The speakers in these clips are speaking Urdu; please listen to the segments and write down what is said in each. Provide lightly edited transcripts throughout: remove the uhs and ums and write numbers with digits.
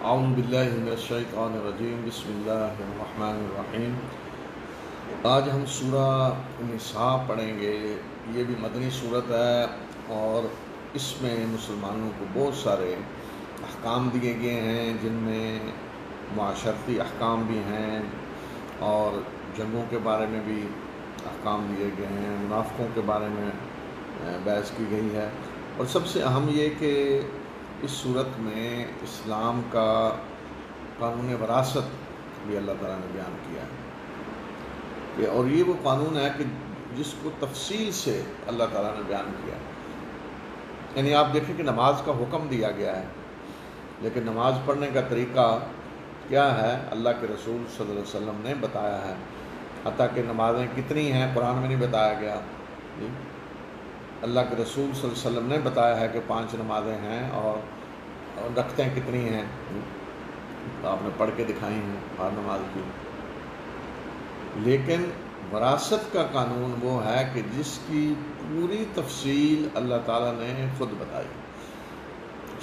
اعوذ باللہ من الشیطان الرجیم، بسم اللہ الرحمن الرحیم۔ آج ہم سورہ نساء پڑھیں گے۔ یہ بھی مدنی صورت ہے اور اس میں مسلمانوں کو بہت سارے احکام دیے گئے ہیں، جن میں معاشرتی احکام بھی ہیں اور جنگوں کے بارے میں بھی احکام دیے گئے ہیں، منافقوں کے بارے میں بحث کی گئی ہے، اور سب سے اہم یہ کہ اس صورت میں اسلام کا قانون وراثت بھی اللہ تعالیٰ نے بیان کیا ہے، اور یہ وہ قانون ہے کہ جس کو تفصیل سے اللہ تعالیٰ نے بیان کیا ہے۔ یعنی آپ دیکھیں کہ نماز کا حکم دیا گیا ہے، لیکن نماز پڑھنے کا طریقہ کیا ہے اللہ کے رسول صلی اللہ علیہ وسلم نے بتایا ہے، حتیٰ کہ نمازیں کتنی ہیں قرآن میں نہیں بتایا گیا۔ اللہ کے رسول صلی اللہ علیہ وسلم نے بتایا ہے کہ 5 نمازیں ہیں، اور رکعتیں کتنی ہیں آپ نے پڑھ کے دکھائی ہیں ہر نماز کی۔ لیکن وراثت کا قانون وہ ہے کہ جس کی پوری تفصیل اللہ تعالیٰ نے خود بتائی،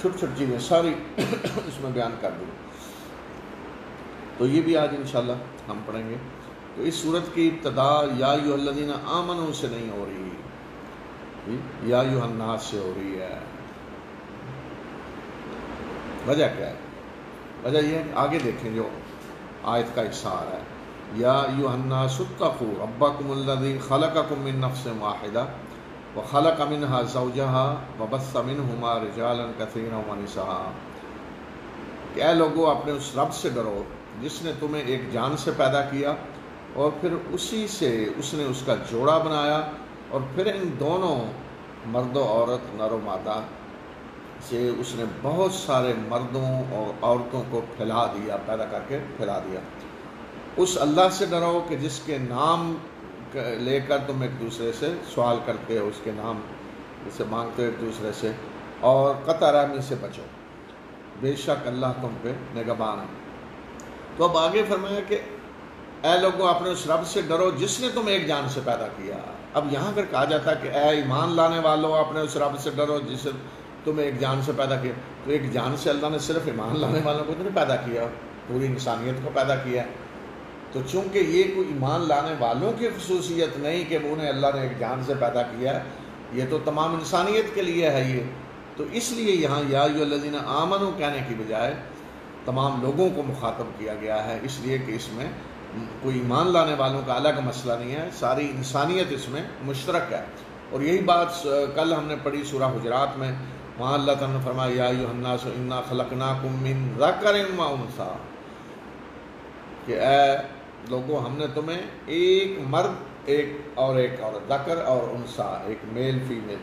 چھوٹی چھوٹی چیزیں ساری اس میں بیان کر دی۔ تو یہ بھی آج انشاءاللہ ہم پڑھیں گے۔ تو اس سورت کی ابتدا یا ایھا الذین آمنوا سے نہیں ہو رہی، یا ایھا الناس سے ہو رہی ہے۔ وجہ کیا ہے؟ وجہ یہ ہے کہ آگے دیکھیں جو آیت کا حصہ آ رہا ہے، یا ایھا الناس اتقوا ربکم الذی خلقکم من نفس واحدہ وخلق منها زوجها وبث منہما رجالا کثیرا ونساء، کہ اے لوگو اپنے اس رب سے ڈرو جس نے تمہیں ایک جان سے پیدا کیا، اور پھر اسی سے اس نے اس کا جوڑا بنایا، اور پھر ان دونوں مرد و عورت نر و مادہ سے اس نے بہت سارے مردوں اور عورتوں کو پھیلا دیا، پیدا کر کے پھیلا دیا۔ اس اللہ سے ڈرو کہ جس کے نام لے کر تم ایک دوسرے سے سوال کرتے ہو، اس کے نام سے مانگتے ہو ایک دوسرے سے، اور قطع رحمی سے بچو، بے شک اللہ تم پہ نگہبان ہے۔ تو اب آگے فرمایا کہ اے لوگو اپنے اس رب سے ڈرو جس نے تمہیں ایک جان سے پیدا کیا۔ اب یہاں اگر کہا جاتا کہ اے ایمان لانے والو اپنے اس رب سے ڈرو جس نے تمہیں ایک جان سے پیدا کیا، تو ایک جان سے اللہ نے صرف ایمان لانے والوں کو نہیں پیدا کیا، پوری انسانیت کو پیدا کیا ہے۔ تو چونکہ یہ کوئی ایمان لانے والوں کی خصوصیت نہیں کہ انہیں اللہ نے ایک جان سے پیدا کیا ہے، یہ تو تمام انسانیت کے لیے ہے یہ، تو اس لیے یہاں یا ایھا الذین آمنوا کہنے کی بجائے تمام لوگوں کو مخاطب کیا گیا ہے، اس لیے کہ اس میں کوئی ایمان لانے والوں کا الگ مسئلہ نہیں ہے، ساری انسانیت اس میں مشترک ہے۔ اور یہی بات کل ہم نے پڑھی سورہ حجرات میں، وہاں اللہ تعالیٰ نے فرمایا یا ایھا الناس انا خلقناکم من ذکر و انثی، کہ اے لوگوں ہم نے تمہیں ایک مرد ایک عورت، ذکر اور انثی، ایک میل فیمیل،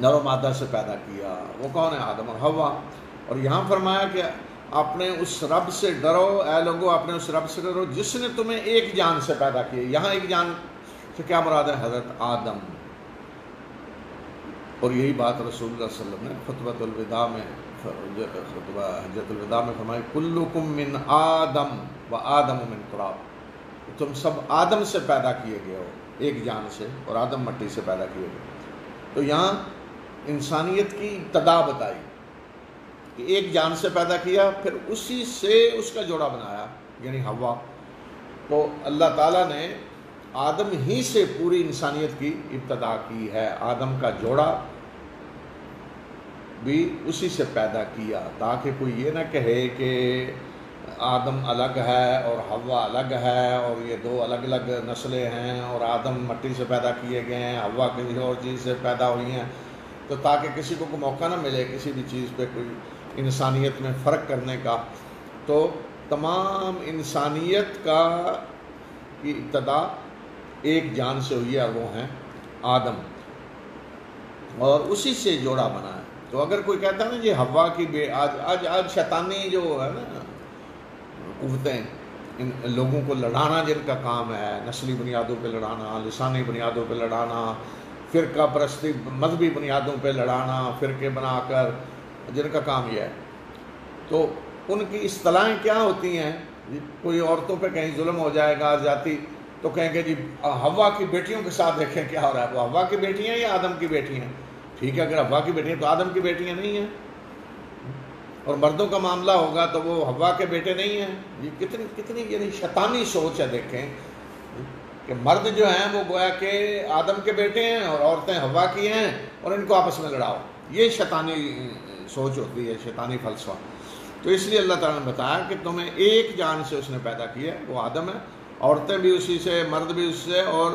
نر و مادہ سے پیدا کیا۔ وہ کون ہے؟ آدم اور حوا۔ اور یہاں فرمایا کہ اپنے اس رب سے ڈرو، اے لوگوں اپنے اس رب سے ڈرو جس نے تمہیں ایک جان سے پیدا کیا۔ یہاں ایک جان سے کیا مراد ہے؟ حضرت آدم۔ اور یہی بات رسول اللہ صلی اللہ علیہ وسلم نے خطبۃ الوداع میں، خطبہ حجۃ الوداع میں فرمائی، کلکم من آدم و آدم من تراب، تم سب آدم سے پیدا کیے گئے ہو، ایک جان سے، اور آدم مٹی سے پیدا کیے گئے۔ تو یہاں انسانیت کی ابتدا بتائی کہ ایک جان سے پیدا کیا، پھر اسی سے اس کا جوڑا بنایا، یعنی حوا۔ تو اللہ تعالیٰ نے آدم ہی سے پوری انسانیت کی ابتدا کی ہے، آدم کا جوڑا بھی اسی سے پیدا کیا، تاکہ کوئی یہ نہ کہے کہ آدم الگ ہے اور حوا الگ ہے اور یہ دو الگ الگ نسلیں ہیں، اور آدم مٹی سے پیدا کیے گئے ہیں، حوا کسی اور چیز سے پیدا ہوئی ہیں، تو تاکہ کسی کو کوئی موقع نہ ملے کسی بھی چیز پہ کوئی انسانیت میں فرق کرنے کا۔ تو تمام انسانیت کا کی ابتدا ایک جان سے ہوئی ہے، اور وہ ہیں آدم، اور اسی سے جوڑا بنا ہے۔ تو اگر کوئی کہتا ہے نا جی حوا کی آج شیطانی جو ہے نا قوتیں، ان لوگوں کو لڑانا جن کا کام ہے، نسلی بنیادوں پہ لڑانا، لسانی بنیادوں پہ لڑانا، فرقہ پرستی مذہبی بنیادوں پہ لڑانا، فرقے بنا کر، جن کا کام یہ ہے، تو ان کی اصطلاحیں کیا ہوتی ہیں؟ کوئی عورتوں پہ کہیں ظلم ہو جائے گا زیادتی، تو کہیں گے جی حوا کی بیٹیوں کے ساتھ دیکھیں کیا ہو رہا ہے، وہ حوا کی بیٹیاں یا آدم کی بیٹیاں؟ ٹھیک ہے، اگر ہوا کی بیٹیاں تو آدم کی بیٹیاں نہیں ہیں، اور مردوں کا معاملہ ہوگا تو وہ ہوا کے بیٹے نہیں ہیں. یہ کتنی یعنی شیطانی سوچ ہے. دیکھیں کہ مرد جو ہیں وہ گویا کہ آدم کے بیٹے ہیں اور عورتیں ہوا کی ہیں، اور ان کو آپس میں لڑاؤ. یہ شیطانی سوچ ہوتی ہے، شیطانی فلسفہ. تو اس لیے اللہ تعالیٰ نے بتایا کہ تمہیں ایک جان سے اس نے پیدا کیا، وہ آدم ہے، عورتیں بھی اسی سے، مرد بھی اس سے، اور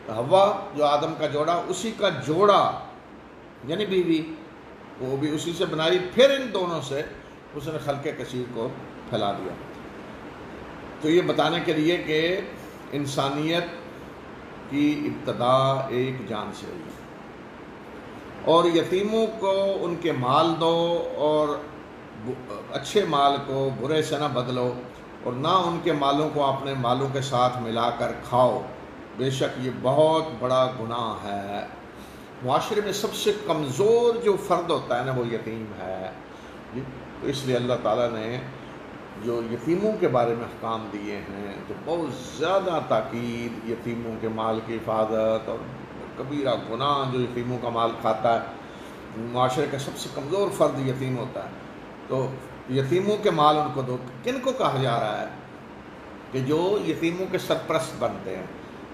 ہوا جو آدم کا جوڑا، اسی کا جوڑا یعنی بیوی، وہ بھی اسی سے بنائی. پھر ان دونوں سے اس نے خلق کثیر کو پھیلا دیا. تو یہ بتانے کے لیے کہ انسانیت کی ابتدا ایک جان سے ہوئی، اور یتیموں کو ان کے مال دو، اور اچھے مال کو برے سے نہ بدلو، اور نہ ان کے مالوں کو اپنے مالوں کے ساتھ ملا کر کھاؤ، بے شک یہ بہت بڑا گناہ ہے. معاشرے میں سب سے کمزور جو فرد ہوتا ہے نا، وہ یتیم ہے. تو اس لیے اللہ تعالیٰ نے جو یتیموں کے بارے میں احکام دیے ہیں تو بہت زیادہ تاکید یتیموں کے مال کی حفاظت، اور کبیرہ گناہ جو یتیموں کا مال کھاتا ہے. معاشرے کا سب سے کمزور فرد یتیم ہوتا ہے. تو یتیموں کے مال ان کو دو. کن کو کہا جا رہا ہے؟ کہ جو یتیموں کے سرپرست بنتے ہیں.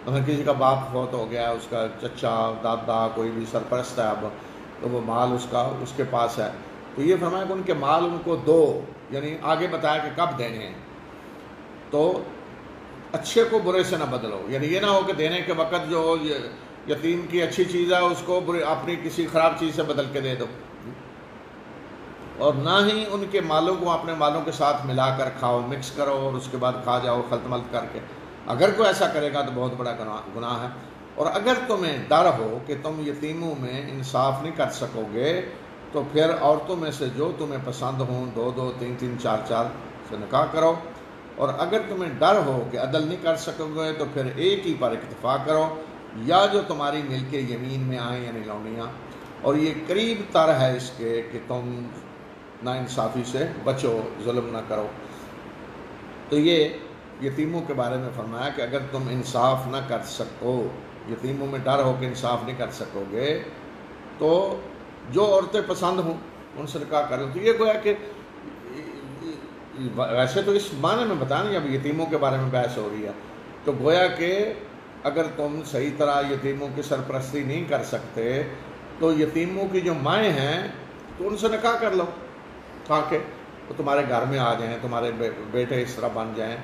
اگر کسی کا باپ فوت ہو گیا، اس کا چچا، دادا، کوئی بھی سرپرست ہے اب، تو وہ مال اس کے پاس ہے. تو یہ فرمایا کہ ان کے مال ان کو دو، یعنی آگے بتایا کہ کب دینے ہیں. تو اچھے کو برے سے نہ بدلو، یعنی یہ نہ ہو کہ دینے کے وقت جو یتیم کی اچھی چیز ہے اس کو اپنی کسی خراب چیز سے بدل کے دے دو. اور نہ ہی ان کے مالوں کو اپنے مالوں کے ساتھ ملا کر کھاؤ، مکس کرو اور اس کے بعد کھا جاؤ خلط ملط کر کے. اگر کوئی ایسا کرے گا تو بہت بڑا گناہ ہے. اور اگر تمہیں ڈر ہو کہ تم یتیموں میں انصاف نہیں کر سکو گے تو پھر عورتوں میں سے جو تمہیں پسند ہوں 2-2 3-3 4-4 سے نکاح کرو. اور اگر تمہیں ڈر ہو کہ عدل نہیں کر سکو گے تو پھر ایک ہی پر اکتفا کرو، یا جو تمہاری ملک یمین میں آئیں یعنی لونیاں. اور یہ قریب تر ہے اس کے کہ تم ناانصافی سے بچو، ظلم نہ کرو. تو یہ یتیموں کے بارے میں فرمایا کہ اگر تم انصاف نہ کر سکو، یتیموں میں ڈر ہو کہ انصاف نہیں کر سکو گے، تو جو عورتیں پسند ہوں ان سے نکاح کرو. تو یہ گویا کہ ویسے تو اس معنی میں بتانا، اب یتیموں کے بارے میں بحث ہو رہی ہے، تو گویا کہ اگر تم صحیح طرح یتیموں کی سرپرستی نہیں کر سکتے تو یتیموں کی جو مائیں ہیں تو ان سے نکاح کر لو تاکہ وہ تمہارے گھر میں آ جائیں، تمہارے بیٹے اس طرح بن جائیں.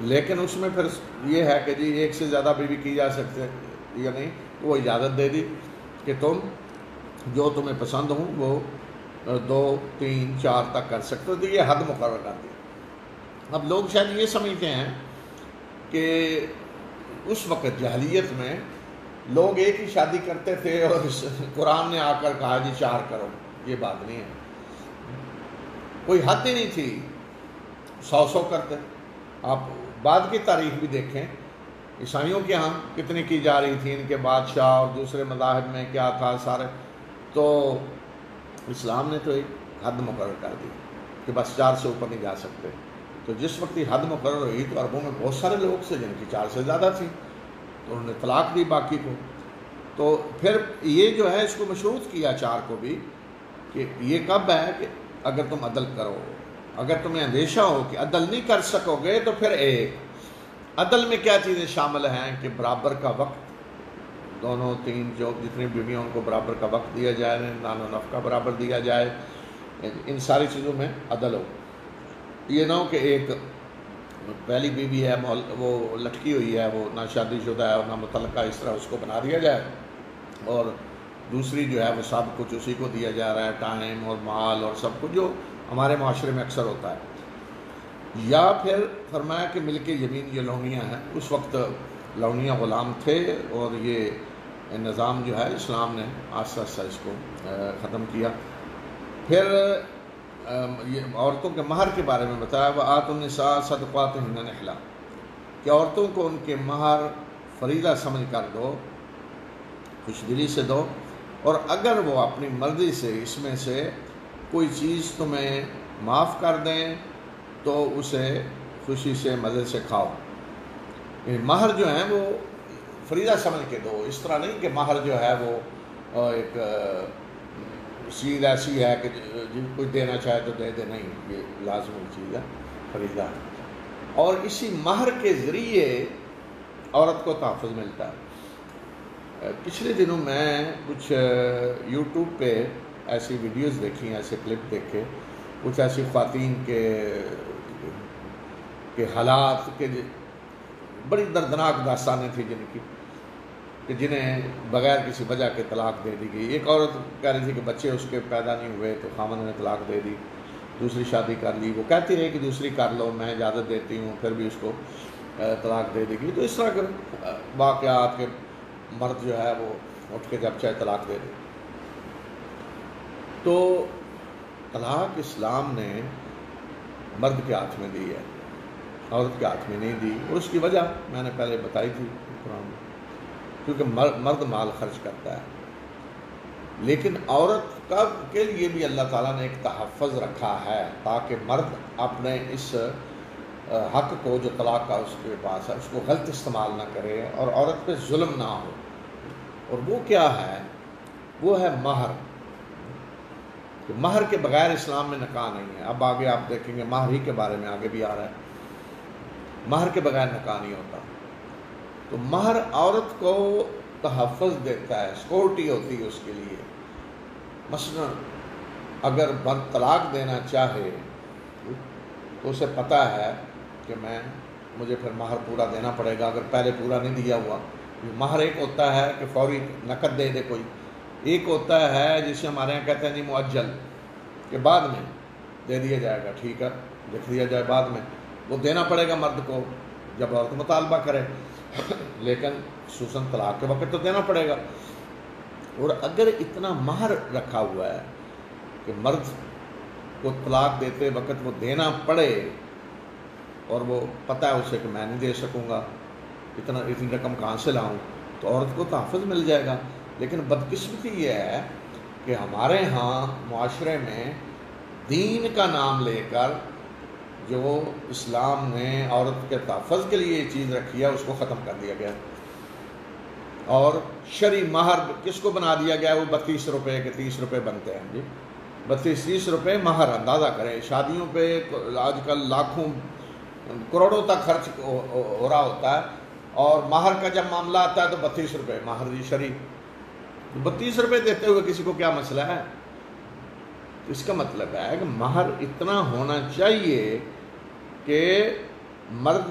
لیکن اس میں پھر یہ ہے کہ جی ایک سے زیادہ بیوی کی جا سکتے یا نہیں، وہ اجازت دے دی کہ تم جو تمہیں پسند ہوں وہ 2 3 4 تک کر سکتے. تو یہ حد مقرر کر دی. اب لوگ شاید یہ سمجھتے ہیں کہ اس وقت جاہلیت میں لوگ ایک ہی شادی کرتے تھے اور قرآن نے آ کر کہا جی 4 کرو. یہ بات نہیں ہے، کوئی حد ہی نہیں تھی، 100 کرتے. آپ بعد کی تاریخ بھی دیکھیں، عیسائیوں کے ہاں کتنی کی جا رہی تھی، ان کے بادشاہ اور دوسرے مذاہب میں کیا تھا سارے. تو اسلام نے تو ایک حد مقرر کر دی کہ بس 4 سے اوپر نہیں جا سکتے. تو جس وقت یہ حد مقرر ہوئی تو عربوں میں بہت سارے لوگ تھے جن کی 4 سے زیادہ تھی، تو انہوں نے طلاق دی باقی کو. تو پھر یہ جو ہے اس کو مشروط کیا 4 کو بھی، کہ یہ کب ہے کہ اگر تم عدل کرو. اگر تمہیں اندیشہ ہو کہ عدل نہیں کر سکو گے تو پھر ایک. عدل میں کیا چیزیں شامل ہیں کہ برابر کا وقت، 2 3 جو جتنی بیویوں ان کو برابر کا وقت دیا جائے، نان و نفقہ برابر دیا جائے. ان ساری چیزوں میں عدل ہو. یہ نہ ہو کہ ایک پہلی بیوی ہے وہ لٹکی ہوئی ہے، وہ نہ شادی شدہ ہے اور نہ متعلقہ، اس طرح اس کو بنا دیا جائے، اور دوسری جو ہے وہ سب کچھ اسی کو دیا جا رہا ہے، ٹائم اور مال اور سب کچھ، جو ہمارے معاشرے میں اکثر ہوتا ہے. یا پھر فرمایا کہ ملک یمین یہ لونیاں ہیں. اس وقت لونیاں غلام تھے اور یہ نظام جو ہے اسلام نے آہستہ آہستہ اس کو ختم کیا. پھر یہ عورتوں کے مہر کے بارے میں بتایا، وآتوا النساء صدقاتهن نحلا، کہ عورتوں کو ان کے مہر فریضہ سمجھ کر دو، خوش دلی سے دو. اور اگر وہ اپنی مرضی سے اس میں سے کوئی چیز تمہیں معاف کر دیں تو اسے خوشی سے مزے سے کھاؤ. مہر جو ہیں وہ فریضہ سمجھ کے دو، اس طرح نہیں کہ مہر جو ہے وہ ایک چیز ایسی ہے کہ کوئی دینا چاہے تو دے دے، نہیں، یہ لازمی چیز ہے، فریضہ ہے۔ اور اسی مہر کے ذریعے عورت کو تحفظ ملتا ہے۔ پچھلے دنوں میں کچھ یوٹیوب پہ ایسی ویڈیوز دیکھی، ایسے کلپ دیکھے، کچھ ایسی خواتین کے حالات کے بڑی دردناک داستانیں تھیں جن کی، کہ جنہیں بغیر کسی وجہ کے طلاق دے دی گئی۔ ایک عورت کہہ رہی تھی کہ بچے اس کے پیدا نہیں ہوئے تو خامن نے طلاق دے دی، دوسری شادی کر لی، وہ کہتی رہی کہ دوسری کر لو، میں اجازت دیتی ہوں، پھر بھی اس کو طلاق دے دی گئی۔ تو اس طرح کے واقعات کے مرد جو ہے وہ اٹھ کے جب چاہے طلاق دے دے۔ تو طلاق اسلام نے مرد کے ہاتھ میں دی ہے، عورت کے ہاتھ میں نہیں دی، اور اس کی وجہ میں نے پہلے بتائی تھی قرآن میں، کیونکہ مرد مال خرچ کرتا ہے، لیکن عورت کے لیے بھی اللہ تعالیٰ نے ایک تحفظ رکھا ہے تاکہ مرد اپنے اس حق کو جو طلاق کا اس کے پاس ہے اس کو غلط استعمال نہ کرے اور عورت پہ ظلم نہ ہو۔ اور وہ کیا ہے؟ وہ ہے مہر۔ کہ مہر کے بغیر اسلام میں نکاح نہیں ہے۔ اب آگے آپ دیکھیں گے مہر ہی کے بارے میں آگے بھی آ رہا ہے، مہر کے بغیر نکاح نہیں ہوتا۔ تو مہر عورت کو تحفظ دیتا ہے، سیکورٹی ہوتی ہے اس کے لیے۔ مثلا اگر مرد طلاق دینا چاہے تو اسے پتہ ہے کہ مجھے پھر مہر پورا دینا پڑے گا اگر پہلے پورا نہیں دیا ہوا۔ مہر ایک ہوتا ہے کہ فوری نقد دے دے کوئی، ایک ہوتا ہے جسے ہمارے یہاں کہتے ہیں جی مؤجل، کہ بعد میں دے دیا جائے گا، ٹھیک ہے لکھ دیا جائے بعد میں، وہ دینا پڑے گا مرد کو جب عورت مطالبہ کرے، لیکن خصوصاً طلاق کے وقت تو دینا پڑے گا۔ اور اگر اتنا مہر رکھا ہوا ہے کہ مرد کو طلاق دیتے وقت وہ دینا پڑے اور وہ پتہ ہے اسے کہ میں نہیں دے سکوں گا، اتنی رقم کہاں سے لاؤں، تو عورت کو تحفظ مل جائے گا۔ لیکن بدقسمتی یہ ہے کہ ہمارے ہاں معاشرے میں دین کا نام لے کر جو اسلام نے عورت کے تحفظ کے لیے یہ چیز رکھی ہے اس کو ختم کر دیا گیا، اور شرعی مہر کس کو بنا دیا گیا؟ وہ 32 روپے کے 30 روپے بنتے ہیں جی، 32-30 روپے مہر۔ اندازہ کریں شادیوں پہ آج کل لاکھوں کروڑوں تک خرچ ہو رہا ہوتا ہے، اور مہر کا جب معاملہ آتا ہے تو 32 روپے مہر جی شرعی۔ 32 روپے دیتے ہوئے کسی کو کیا مسئلہ ہے؟ تو اس کا مطلب ہے کہ مہر اتنا ہونا چاہیے کہ مرد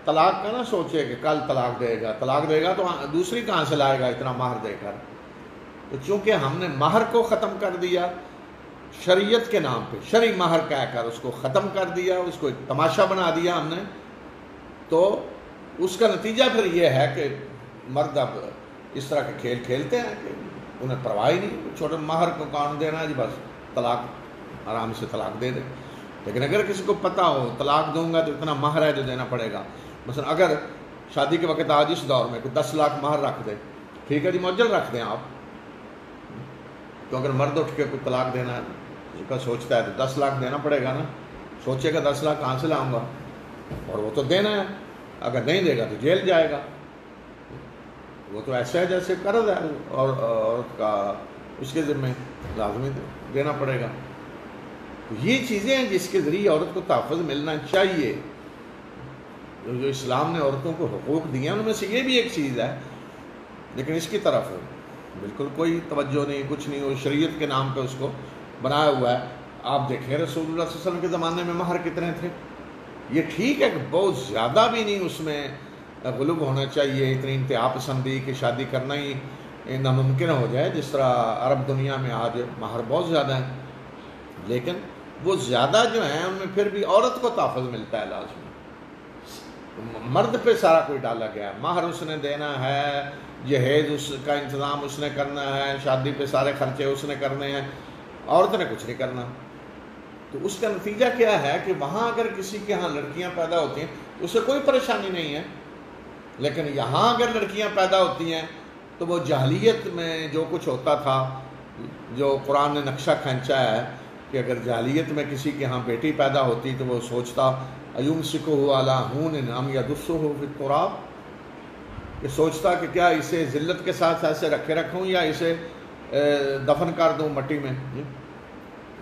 طلاق کا نہ سوچے کہ کل طلاق دے گا تو دوسری کہاں سے لائے گا اتنا مہر دے کر۔ تو چونکہ ہم نے مہر کو ختم کر دیا شریعت کے نام پہ، شرعی مہر کہہ کر اس کو ختم کر دیا، اس کو ایک تماشا بنا دیا ہم نے، تو اس کا نتیجہ پھر یہ ہے کہ مرد اب اس طرح کے کھیل کھیلتے ہیں کہ انہیں پرواہ ہی نہیں، چھوٹے مہر کو کون دینا ہے جی، بس طلاق آرام سے طلاق دے دے۔ لیکن اگر کسی کو پتہ ہو طلاق دوں گا تو اتنا مہر ہے جو دینا پڑے گا، مثلا اگر شادی کے وقت آج اس دور میں کوئی 10 لاکھ مہر رکھ دے، ٹھیک ہے جی مؤجل رکھ دیں آپ، تو اگر مرد اٹھ کے کوئی طلاق دینا ہے کا سوچتا ہے تو 10 لاکھ دینا پڑے گا نا، سوچے گا 10 لاکھ کہاں سے لاؤں گا، اور وہ تو دینا ہے، اگر نہیں دے گا تو جیل جائے گا، وہ تو ایسا ہے جیسے قرض ہے، اور عورت کا اس کے ذمہ لازمی دینا پڑے گا۔ یہ چیزیں ہیں جس کے ذریعے عورت کو تحفظ ملنا چاہیے، جو اسلام نے عورتوں کو حقوق دیے ان میں سے یہ بھی ایک چیز ہے، لیکن اس کی طرف بالکل کوئی توجہ نہیں، کچھ نہیں، وہ شریعت کے نام پہ اس کو بنایا ہوا ہے۔ آپ دیکھیں رسول اللہ صلی اللہ علیہ وسلم کے زمانے میں مہر کتنے تھے؟ یہ ٹھیک ہے کہ بہت زیادہ بھی نہیں اس میں غلو ہونا چاہیے، اتنی انتہا پسندی کہ شادی کرنا ہی ناممکن ہو جائے، جس طرح عرب دنیا میں آج مہر بہت زیادہ ہیں، لیکن وہ زیادہ جو ہیں ان میں پھر بھی عورت کو تحفظ ملتا ہے لازمی۔ مرد پہ سارا کوئی ڈالا گیا ہے، مہر اس نے دینا ہے، جہیز اس کا انتظام اس نے کرنا ہے، شادی پہ سارے خرچے اس نے کرنے ہیں، عورت نے کچھ نہیں کرنا۔ تو اس کا نتیجہ کیا ہے کہ وہاں اگر کسی کے ہاں لڑکیاں پیدا ہوتی ہیں اسے کوئی پریشانی نہیں ہے، لیکن یہاں اگر لڑکیاں پیدا ہوتی ہیں تو وہ جاہلیت میں جو کچھ ہوتا تھا، جو قرآن نے نقشہ کھینچا ہے کہ اگر جاہلیت میں کسی کے ہاں بیٹی پیدا ہوتی تو وہ سوچتا ایمسکہ علی ہون ام یدسہ فی التراب، کہ سوچتا کہ کیا اسے ذلت کے ساتھ ایسے رکھوں یا اسے دفن کر دوں مٹی میں،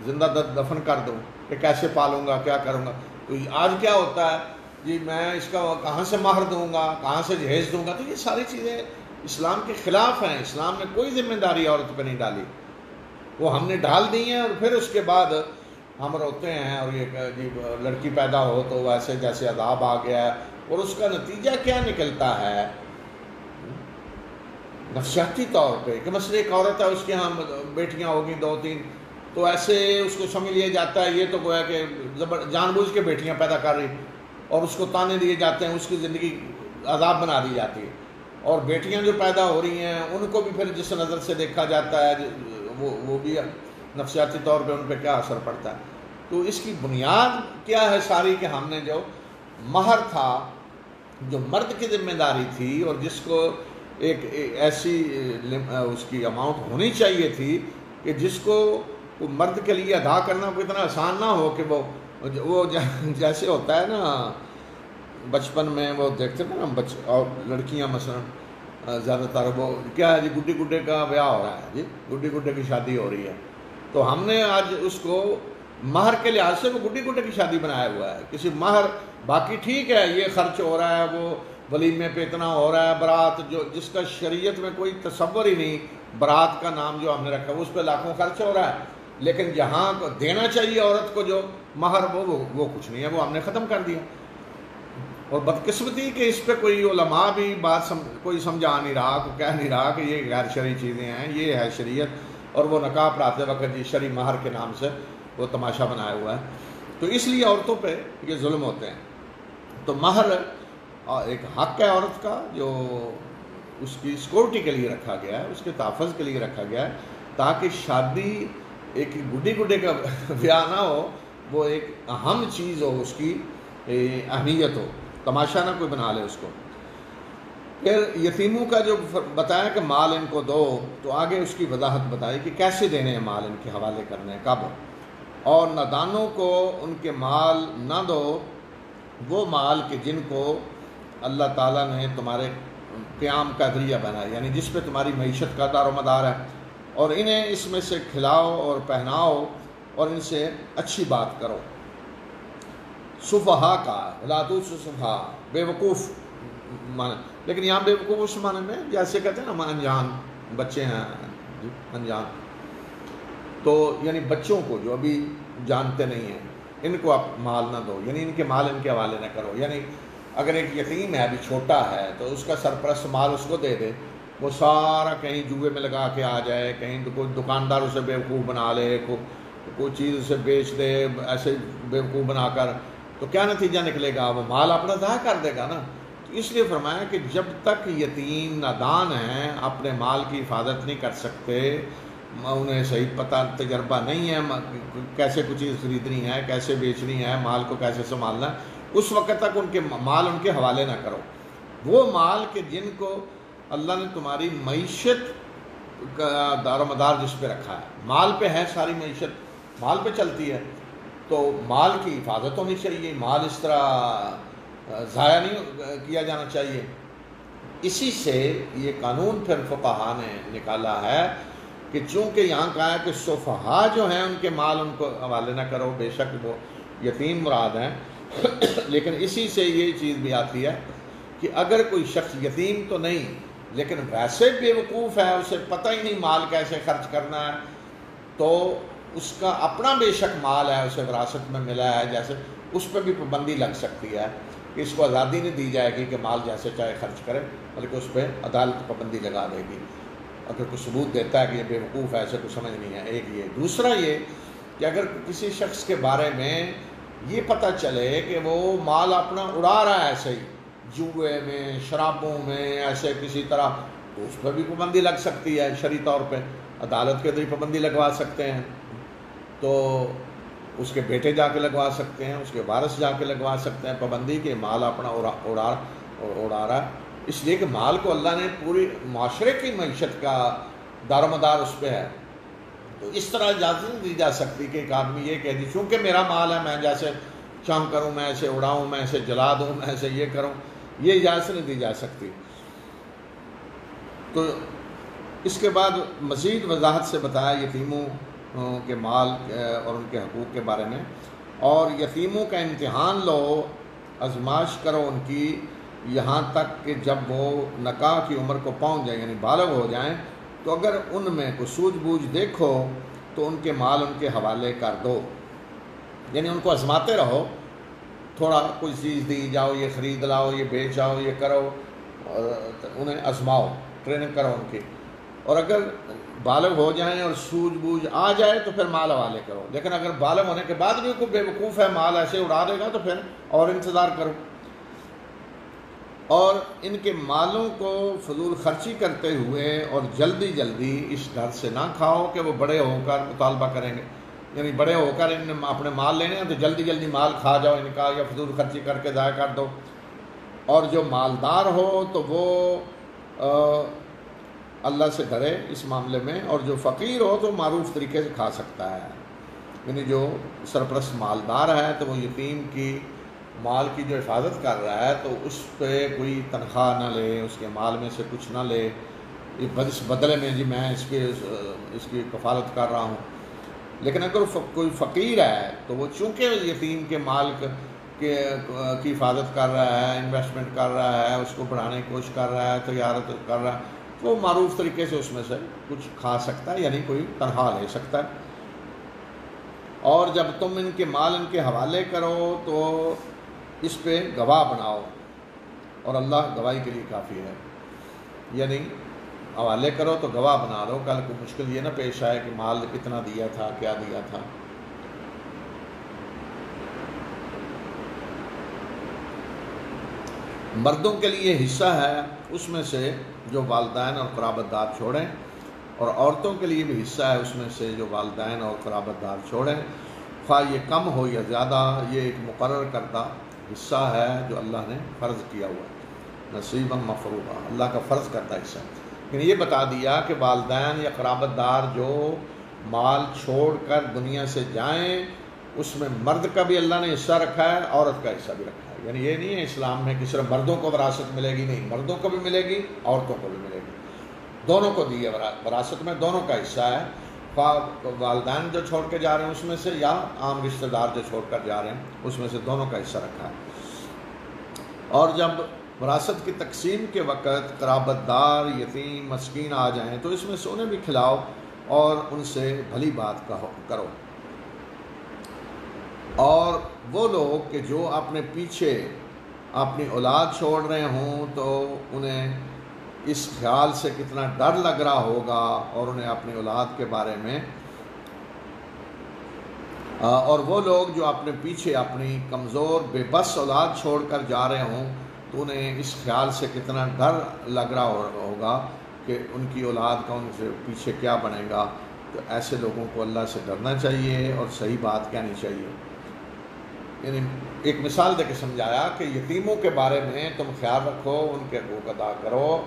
زندہ دفن کر دوں، کہ کیسے پالوں گا، کیا کروں گا؟ تو آج کیا ہوتا ہے جی، میں اس کا کہاں سے مہر دوں گا، کہاں سے جہیز دوں گا؟ تو یہ ساری چیزیں اسلام کے خلاف ہیں. اسلام نے کوئی ذمہ داری عورت پہ نہیں ڈالی، وہ ہم نے ڈال دی ہیں. اور پھر اس کے بعد ہم روتے ہیں اور یہ جی لڑکی پیدا ہو تو ویسے جیسے عذاب آ گیا ہے. اور اس کا نتیجہ کیا نکلتا ہے نفسیاتی طور پہ کہ مثلا ایک عورت ہے، اس کے ہاں بیٹیاں ہوگی 2-3، تو ایسے اس کو سمجھ لیا جاتا ہے یہ تو گویا کہ جان بوجھ کے بیٹیاں پیدا کر رہی، اور اس کو تانے دیے جاتے ہیں، اس کی زندگی عذاب بنا دی جاتی ہے. اور بیٹیاں جو پیدا ہو رہی ہیں ان کو بھی پھر جس نظر سے دیکھا جاتا ہے وہ بھی نفسیاتی طور پہ ان پہ کیا اثر پڑتا ہے. تو اس کی بنیاد کیا ہے ساری کہ ہم نے جو مہر تھا جو مرد کی ذمہ داری تھی، اور جس کو ایک ایسی اس کی اماؤنٹ ہونی چاہیے تھی کہ جس کو مرد کے لیے ادا کرنا کوئی اتنا آسان نہ ہو کہ وہ جیسے ہوتا ہے نا بچپن میں وہ دیکھتے ہیں نا اور لڑکیاں مثلا زیادہ تر وہ کیا ہے جی گڈی گڈے کا بیاہ ہو رہا ہے، جی گڈی گڈے کی شادی ہو رہی ہے، تو ہم نے آج اس کو مہر کے لحاظ سے وہ گڈی گڈے کی شادی بنایا ہوا ہے. کسی مہر باقی ٹھیک ہے یہ خرچ ہو رہا ہے، وہ ولیمے پہ اتنا ہو رہا ہے، برات جس کا شریعت میں کوئی تصور ہی نہیں، برات کا نام جو ہم نے رکھا ہے اس پہ لاکھوں خرچ ہو رہا ہے. لیکن جہاں دینا چاہیے عورت کو جو مہر وہ کچھ نہیں ہے، وہ ہم نے ختم کر دیا. اور بدقسمتی کہ اس پہ کوئی علماء بھی بات کوئی سمجھا نہیں رہا، کوئی کہہ نہیں رہا کہ یہ غیر شرعی چیزیں ہیں، یہ ہے شریعت. اور وہ نکاح پڑھاتے وقت جی شرعی مہر کے نام سے وہ تماشا بنایا ہوا ہے. تو اس لیے عورتوں پہ یہ ظلم ہوتے ہیں. تو مہر ایک حق ہے عورت کا جو اس کی سیکورٹی کے لیے رکھا گیا ہے، اس کے تحفظ کے لیے رکھا گیا ہے، تاکہ شادی ایک گڈی گڈے کا بیاہ نہ ہو، وہ ایک اہم چیز ہو، اس کی اہمیت ہو، تماشا نہ کوئی بنا لے اس کو. پھر یتیموں کا جو بتایا کہ مال ان کو دو، تو آگے اس کی وضاحت بتائی کہ کیسے دینے ہیں، مال ان کے حوالے کرنے ہیں، کب. اور نادانوں کو ان کے مال نہ دو، وہ مال کہ جن کو اللہ تعالیٰ نے تمہارے قیام کا ذریعہ بنایا، یعنی جس پہ تمہاری معیشت کا دار و مدار ہے، اور انہیں اس میں سے کھلاؤ اور پہناؤ اور ان سے اچھی بات کرو. صفحا کا لاتوس صفحا بے وقوف مانے، لیکن یہاں بے وقوف اس معنی میں جیسے کہتے ہیں نا انجان بچے ہیں، انجان، تو یعنی بچوں کو جو ابھی جانتے نہیں ہیں ان کو آپ مال نہ دو، یعنی ان کے مال ان کے حوالے نہ کرو. یعنی اگر ایک یتیم ہے ابھی چھوٹا ہے تو اس کا سرپرست مال اس کو دے دے، وہ سارا کہیں جوئے میں لگا کے آ جائے، کہیں کوئی دکاندار اسے بیوقوف بنا لے، کوئی چیز اسے بیچ دے ایسے بیوقوف بنا کر، تو کیا نتیجہ نکلے گا؟ وہ مال اپنا ضائع کر دے گا نا. تو اس لیے فرمایا کہ جب تک یتیم نادان ہیں، اپنے مال کی حفاظت نہیں کر سکتے، انہیں صحیح پتہ تجربہ نہیں ہے کیسے کوئی چیز خریدنی ہے، کیسے بیچنی ہے، مال کو کیسے سنبھالنا ہے، اس وقت تک ان کے مال ان کے حوالے نہ کرو. وہ مال کہ جن کو اللہ نے تمہاری معیشت کا دار و مدار جس پہ رکھا ہے، مال پہ ہے ساری معیشت، مال پہ چلتی ہے، تو مال کی حفاظت ہونی چاہیے، مال اس طرح ضائع نہیں کیا جانا چاہیے. اسی سے یہ قانون پھر فقہا نے نکالا ہے کہ چونکہ یہاں کہا ہے کہ صفحا جو ہیں ان کے مال ان کو حوالے نہ کرو، بے شک وہ یتیم مراد ہیں، لیکن اسی سے یہ چیز بھی آتی ہے کہ اگر کوئی شخص یتیم تو نہیں لیکن ویسے بے وقوف ہے، اسے پتہ ہی نہیں مال کیسے خرچ کرنا ہے، تو اس کا اپنا بے شک مال ہے، اسے وراثت میں ملا ہے، جیسے اس پہ بھی پابندی لگ سکتی ہے کہ اس کو آزادی نہیں دی جائے گی کہ مال جیسے چاہے خرچ کرے، بلکہ اس پہ عدالت پابندی لگا دے گی اگر کوئی ثبوت دیتا ہے کہ یہ بے وقوف ہے، ایسے کچھ سمجھ نہیں ہے. ایک یہ، دوسرا یہ کہ اگر کسی شخص کے بارے میں یہ پتہ چلے کہ وہ مال اپنا اڑا رہا ہے ایسے ہی جوئے میں، شرابوں میں، ایسے کسی طرح، تو اس پر بھی پابندی لگ سکتی ہے شرعی طور پہ، عدالت کے ذریعے پابندی لگوا سکتے ہیں. تو اس کے بیٹے جا کے لگوا سکتے ہیں، اس کے وارث جا کے لگوا سکتے ہیں پابندی کہ مال اپنا اڑا رہا ہے، اس لیے کہ مال کو اللہ نے پوری معاشرے کی معیشت کا دار و مدار اس پہ ہے. تو اس طرح اجازت نہیں دی جا سکتی کہ ایک آدمی یہ کہہ دی چونکہ میرا مال ہے میں جیسے چاہوں کروں، میں اسے اڑاؤں، میں اسے جلا دوں، میں اسے یہ کروں، یہ اجازت نہیں دی جا سکتی. تو اس کے بعد مزید وضاحت سے بتایا یتیموں کے مال اور ان کے حقوق کے بارے میں، اور یتیموں کا امتحان لو، آزمائش کرو ان کی، یہاں تک کہ جب وہ نکاح کی عمر کو پہنچ جائیں، یعنی بالغ ہو جائیں، تو اگر ان میں کوئی سوجھ بوجھ دیکھو تو ان کے مال ان کے حوالے کر دو، یعنی ان کو آزماتے رہو، تھوڑا کوئی چیز دی جاؤ، یہ خرید لاؤ، یہ بیچ آؤ، یہ کرو، انہیں آزماؤ، ٹریننگ کرو ان کی، اور اگر بالغ ہو جائیں اور سوجھ بوجھ آ جائے تو پھر مال حوالے کرو، لیکن اگر بالغ ہونے کے بعد بھی کوئی بے وقوف ہے مال ایسے اڑا دے گا تو پھر اور انتظار کرو، اور ان کے مالوں کو فضول خرچی کرتے ہوئے اور جلدی جلدی اس ڈر سے نہ کھاؤ کہ وہ بڑے ہو کر مطالبہ کریں گے، یعنی بڑے ہو کر ان اپنے مال لینے ہیں تو جلدی جلدی مال کھا جاؤ ان کا، یا فضول خرچی کر کے ضائع کر دو۔ اور جو مالدار ہو تو وہ اللہ سے ڈرے اس معاملے میں، اور جو فقیر ہو تو معروف طریقے سے کھا سکتا ہے، یعنی جو سرپرست مالدار ہے تو وہ یتیم کی مال کی جو حفاظت کر رہا ہے تو اس پہ کوئی تنخواہ نہ لے، اس کے مال میں سے کچھ نہ لے، اس بدلے میں جی میں اس کی کفالت کر رہا ہوں۔ لیکن اگر کوئی فقیر ہے تو وہ چونکہ یتیم کے مال کی حفاظت کر رہا ہے، انویسٹمنٹ کر رہا ہے، اس کو بڑھانے کی کوشش کر رہا ہے، تجارت کر رہا ہے، تو وہ معروف طریقے سے اس میں سے کچھ کھا سکتا ہے، یعنی کوئی تنخواہ لے سکتا ہے۔ اور جب تم ان کے مال ان کے حوالے کرو تو اس پہ گواہ بناؤ، اور اللہ گواہی کے لیے کافی ہے، یعنی حوالے کرو تو گواہ بنا لو، کل کوئی مشکل یہ نہ پیش آئے کہ مال کتنا دیا تھا، کیا دیا تھا۔ مردوں کے لیے حصہ ہے اس میں سے جو والدین اور قرابت دار چھوڑیں، اور عورتوں کے لیے بھی حصہ ہے اس میں سے جو والدین اور قرابت دار چھوڑیں، خواہ یہ کم ہو یا زیادہ، یہ ایک مقرر کردہ حصہ ہے جو اللہ نے فرض کیا ہوا ہے، نصیبا مفروضا، اللہ کا فرض کردہ حصہ۔ لیکن یہ بتا دیا کہ والدین یا قرابت دار جو مال چھوڑ کر دنیا سے جائیں، اس میں مرد کا بھی اللہ نے حصہ رکھا ہے، عورت کا حصہ بھی رکھا ہے، یعنی یہ نہیں ہے اسلام میں کہ صرف مردوں کو وراثت ملے گی، نہیں، مردوں کو بھی ملے گی، عورتوں کو بھی ملے گی، دونوں کو دی ہے وراثت میں، دونوں کا حصہ ہے، والدین جو چھوڑ کے جا رہے ہیں اس میں سے، یا عام رشتہ دار جو چھوڑ کر جا رہے ہیں اس میں سے، دونوں کا حصہ رکھا ہے۔ اور جب وراثت کی تقسیم کے وقت قرابت دار، یتیم، مسکین آ جائیں تو اس میں سے انہیں بھی کھلاؤ اور ان سے بھلی بات کرو۔ اور وہ لوگ کہ جو اپنے پیچھے اپنی اولاد چھوڑ رہے ہوں تو انہیں اس خیال سے کتنا ڈر لگ رہا ہوگا، اور انہیں اپنی اولاد کے بارے میں، اور وہ لوگ جو اپنے پیچھے اپنی کمزور بے بس اولاد چھوڑ کر جا رہے ہوں تو انہیں اس خیال سے کتنا ڈر لگ رہا ہوگا کہ ان کی اولاد کا ان سے پیچھے کیا بنے گا۔ تو ایسے لوگوں کو اللہ سے ڈرنا چاہیے اور صحیح بات کہنی چاہیے۔ یعنی ایک مثال دے کے سمجھایا کہ یتیموں کے بارے میں تم خیال رکھو، ان کے حقوق ادا کرو،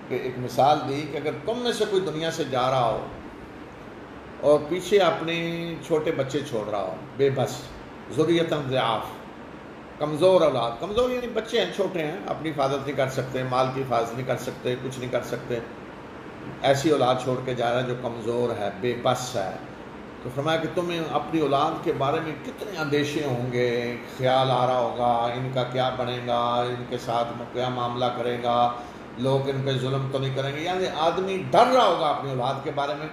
کہ ایک مثال دی کہ اگر تم میں سے کوئی دنیا سے جا رہا ہو اور پیچھے اپنے چھوٹے بچے چھوڑ رہا ہو، بے بس، ذریۃ ضعاف، کمزور اولاد، کمزور یعنی بچے ہیں، چھوٹے ہیں، اپنی حفاظت نہیں کر سکتے، مال کی حفاظت نہیں کر سکتے، کچھ نہیں کر سکتے، ایسی اولاد چھوڑ کے جا رہا ہے جو کمزور ہے، بے بس ہے، تو فرمایا کہ تمہیں اپنی اولاد کے بارے میں کتنے اندیشے ہوں گے، خیال آ رہا ہوگا ان کا کیا بنے گا، ان کے ساتھ کیا معاملہ کرے گا، لوگ ان پہ ظلم تو نہیں کریں گے، یعنی آدمی ڈر رہا ہوگا اپنی اولاد کے بارے میں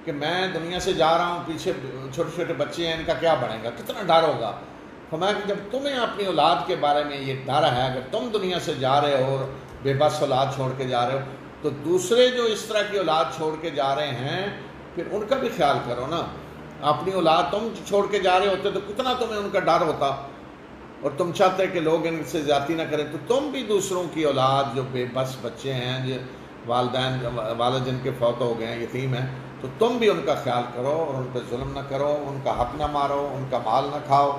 کہ میں دنیا سے جا رہا ہوں، پیچھے چھوٹے چھوٹے بچے ہیں، ان کا کیا بنے گا، کتنا ڈر ہوگا۔ فرمایا کہ جب تمہیں اپنی اولاد کے بارے میں یہ ڈر ہے، اگر تم دنیا سے جا رہے ہو اور بے بس اولاد چھوڑ کے جا رہے ہو، تو دوسرے جو اس طرح کی اولاد چھوڑ کے جا رہے ہیں پھر ان کا بھی خیال کرو نا۔ اپنی اولاد تم چھوڑ کے جا رہے ہوتے تو کتنا تمہیں ان کا ڈر ہوتا، اور تم چاہتے کہ لوگ ان سے زیادتی نہ کریں، تو تم بھی دوسروں کی اولاد جو بے بس بچے ہیں، جو والد جن کے فوت ہو گئے ہیں، یتیم ہیں، تو تم بھی ان کا خیال کرو اور ان پہ ظلم نہ کرو، ان کا حق نہ مارو، ان کا مال نہ کھاؤ۔